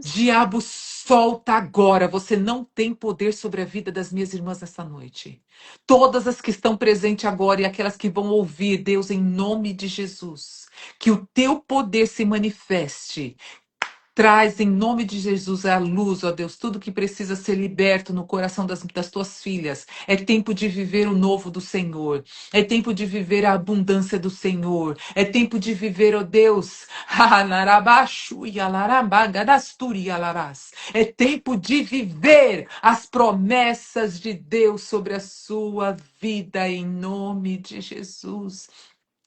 Diabo, solta agora. Você não tem poder sobre a vida das minhas irmãs essa noite. Todas as que estão presentes agora e aquelas que vão ouvir, Deus, em nome de Jesus, que o teu poder se manifeste. Traz em nome de Jesus a luz, ó Deus, tudo que precisa ser liberto no coração das tuas filhas. É tempo de viver o novo do Senhor. É tempo de viver a abundância do Senhor. É tempo de viver, ó Deus. É tempo de viver as promessas de Deus sobre a sua vida em nome de Jesus.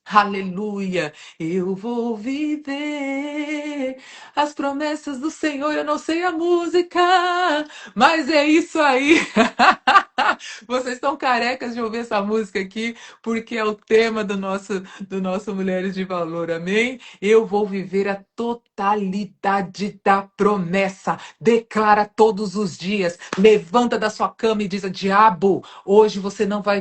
Aleluia, eu vou viver as promessas do Senhor. Eu não sei a música, mas é isso aí. Vocês estão carecas de ouvir essa música aqui, porque é o tema do nosso Mulheres de Valor, amém? Eu vou viver a totalidade da promessa. Declara todos os dias. Levanta da sua cama e diz: diabo, hoje você não vai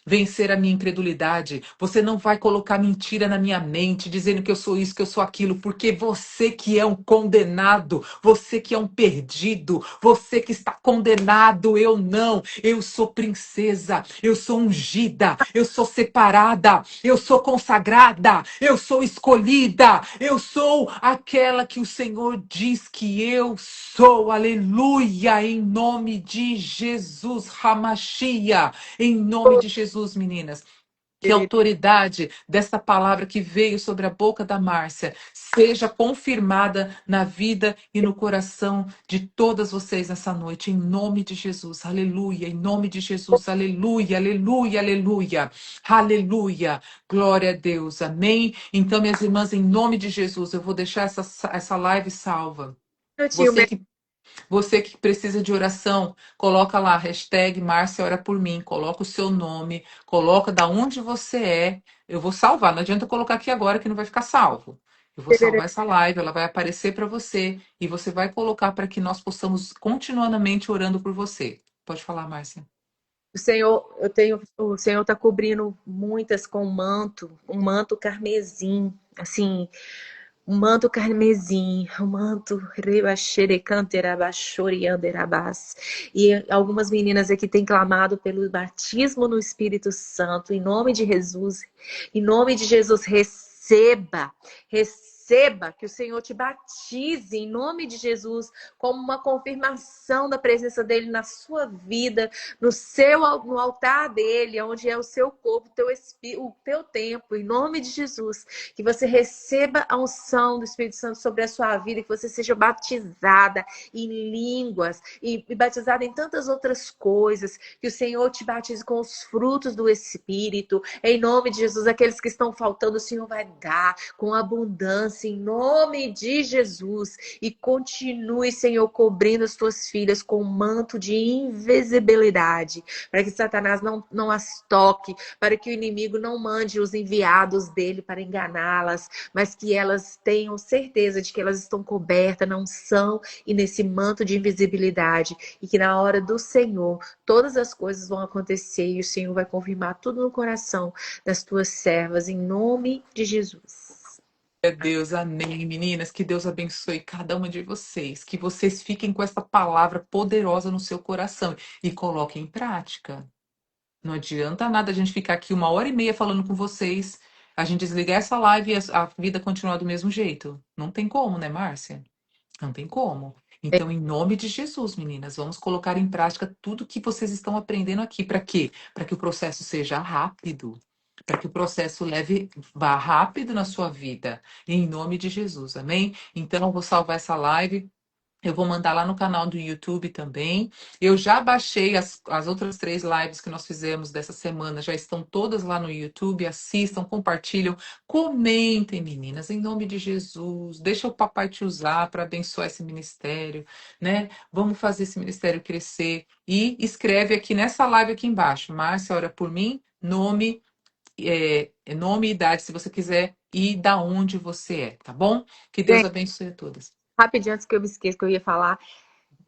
vencer a minha incredulidade. Você não vai colocar mentira na minha mente, dizendo que eu sou isso, que eu sou aquilo, porque você que é um condenado, você que é um perdido, você que está condenado, eu não. Eu sou princesa, eu sou ungida, eu sou separada, eu sou consagrada, eu sou escolhida, eu sou aquela que o Senhor diz que eu sou. Aleluia, em nome de Jesus, Hamashia. Em nome de Jesus, meninas, que a autoridade dessa palavra que veio sobre a boca da Márcia seja confirmada na vida e no coração de todas vocês nessa noite, em nome de Jesus. Aleluia, em nome de Jesus. Aleluia, aleluia, aleluia. Aleluia. Glória a Deus. Amém. Então, minhas irmãs, em nome de Jesus, eu vou deixar essa live salva. Eu tinha o Você que precisa de oração, coloca lá, hashtag Márcia ora por mim, coloca o seu nome, coloca da onde você é. Eu vou salvar, não adianta colocar aqui agora que não vai ficar salvo. Eu vou salvar essa live, ela vai aparecer para você e você vai colocar para que nós possamos continuamente orando por você. Pode falar, Márcia. O Senhor está cobrindo muitas com um manto carmesim, assim, um manto carmesim, um manto rebaxerecanterabachorianderabás. E algumas meninas aqui têm clamado pelo batismo no Espírito Santo, em nome de Jesus. Em nome de Jesus, receba que o Senhor te batize em nome de Jesus, como uma confirmação da presença dele na sua vida, no altar dele, onde é o seu corpo, o teu tempo, em nome de Jesus. Que você receba a unção do Espírito Santo sobre a sua vida, que você seja batizada em línguas e batizada em tantas outras coisas, que o Senhor te batize com os frutos do Espírito, em nome de Jesus. Aqueles que estão faltando, o Senhor vai dar com abundância, em nome de Jesus. E continue, Senhor, cobrindo as tuas filhas com um manto de invisibilidade, para que Satanás não as toque, para que o inimigo não mande os enviados dele para enganá-las, mas que elas tenham certeza de que elas estão cobertas na unção e nesse manto de invisibilidade, e que na hora do Senhor todas as coisas vão acontecer e o Senhor vai confirmar tudo no coração das tuas servas, em nome de Jesus. É Deus, amém, meninas. Que Deus abençoe cada uma de vocês. Que vocês fiquem com essa palavra poderosa no seu coração e coloquem em prática. Não adianta nada a gente ficar aqui 1h30 falando com vocês, a gente desligar essa live e a vida continuar do mesmo jeito. Não tem como, né, Márcia? Não tem como. Então, em nome de Jesus, meninas, vamos colocar em prática tudo que vocês estão aprendendo aqui. Para quê? Para que o processo seja rápido. Para que o processo vá rápido na sua vida. Em nome de Jesus, amém? Então, eu vou salvar essa live. Eu vou mandar lá no canal do YouTube também. Eu já baixei as outras 3 lives que nós fizemos dessa semana, já estão todas lá no YouTube. Assistam, compartilham, comentem, meninas, em nome de Jesus. Deixa o papai te usar para abençoar esse ministério, né? Vamos fazer esse ministério crescer. E escreve aqui nessa live aqui embaixo: Márcia, ora por mim, nome e idade, se você quiser, e da onde você é, tá bom? Que Deus Gente, abençoe a todas. rapidinho, antes que eu me esqueça que eu ia falar.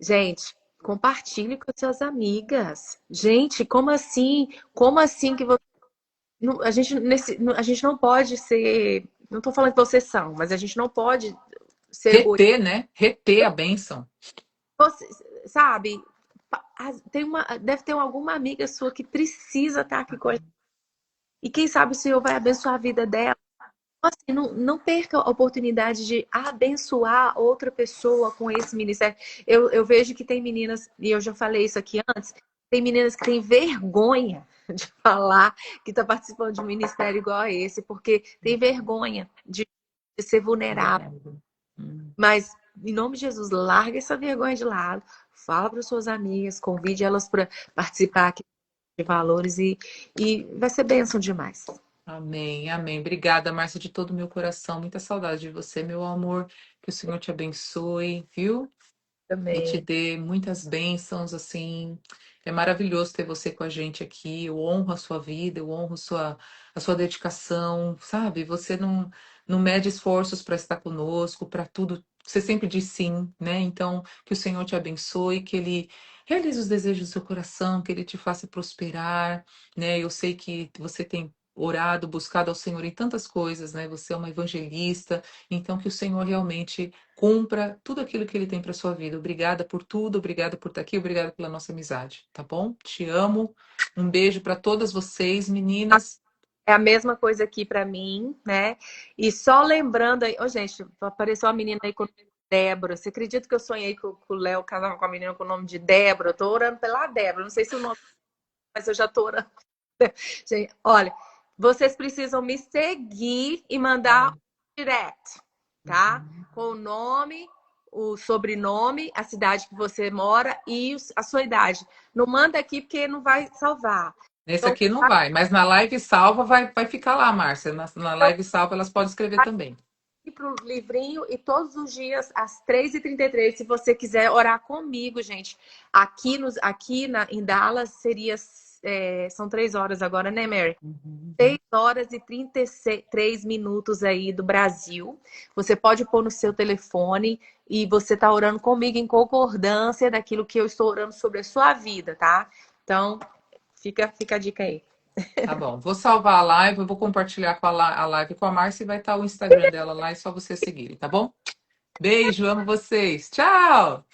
Gente, Compartilhe com suas amigas. Gente, como assim? Como assim que você. A gente, a gente não pode ser. Não estou falando que vocês são, mas a gente não pode ser egoísta. Reter, né? Reter a bênção. Você, sabe? Deve ter alguma amiga sua que precisa estar aqui com a gente. E quem sabe o Senhor vai abençoar a vida dela. Assim, não perca a oportunidade de abençoar outra pessoa com esse ministério. Eu vejo que tem meninas, e eu já falei isso aqui antes, tem meninas que têm vergonha de falar que está participando de um ministério igual a esse, porque tem vergonha de ser vulnerável. Mas, em nome de Jesus, larga essa vergonha de lado, fala para suas amigas, convide elas para participar aqui de valores e vai ser bênção demais. Amém, amém. Obrigada, Márcia, de todo o meu coração. Muita saudade de você, meu amor. Que o Senhor te abençoe, viu? E te Também. dê muitas bênçãos, assim. É maravilhoso ter você com a gente aqui. Eu honro a sua vida, eu honro a sua dedicação, sabe? Você não mede esforços para estar conosco, para tudo. Você sempre diz sim, né? Então, que o Senhor te abençoe, que Ele realize os desejos do seu coração, que Ele te faça prosperar, né? Eu sei que você tem orado, buscado ao Senhor em tantas coisas, né? Você é uma evangelista, então que o Senhor realmente cumpra tudo aquilo que Ele tem para sua vida. Obrigada por tudo, obrigada por estar aqui, obrigada pela nossa amizade, tá bom? Te amo. Um beijo para todas vocês, meninas. É a mesma coisa aqui para mim, né? E só lembrando aí, gente, apareceu uma menina aí com Débora. Você acredita que eu sonhei com o Léo casava com a menina com o nome de Débora? Eu tô orando pela Débora. Não sei se o nome, mas eu já tô orando. Gente, olha, vocês precisam me seguir e mandar um direct, tá? Com o nome, o sobrenome, a cidade que você mora e a sua idade. Não manda aqui porque não vai salvar. Nesse Então, aqui não vai, mas na live salva vai ficar lá, Márcia. Na live salva elas podem escrever também. para o livrinho e todos os dias às 3h33, se você quiser orar comigo, gente. Em Dallas seria são 3 horas agora, né, Mary? 6 horas e 33 minutos aí do Brasil. Você pode pôr no seu telefone e você tá orando comigo em concordância daquilo que eu estou orando sobre a sua vida, tá? Então, fica a dica aí. Tá bom, vou salvar a live, eu vou compartilhar com a live com a Márcia e vai estar o Instagram dela lá, é só vocês seguirem, tá bom? Beijo, amo vocês. Tchau!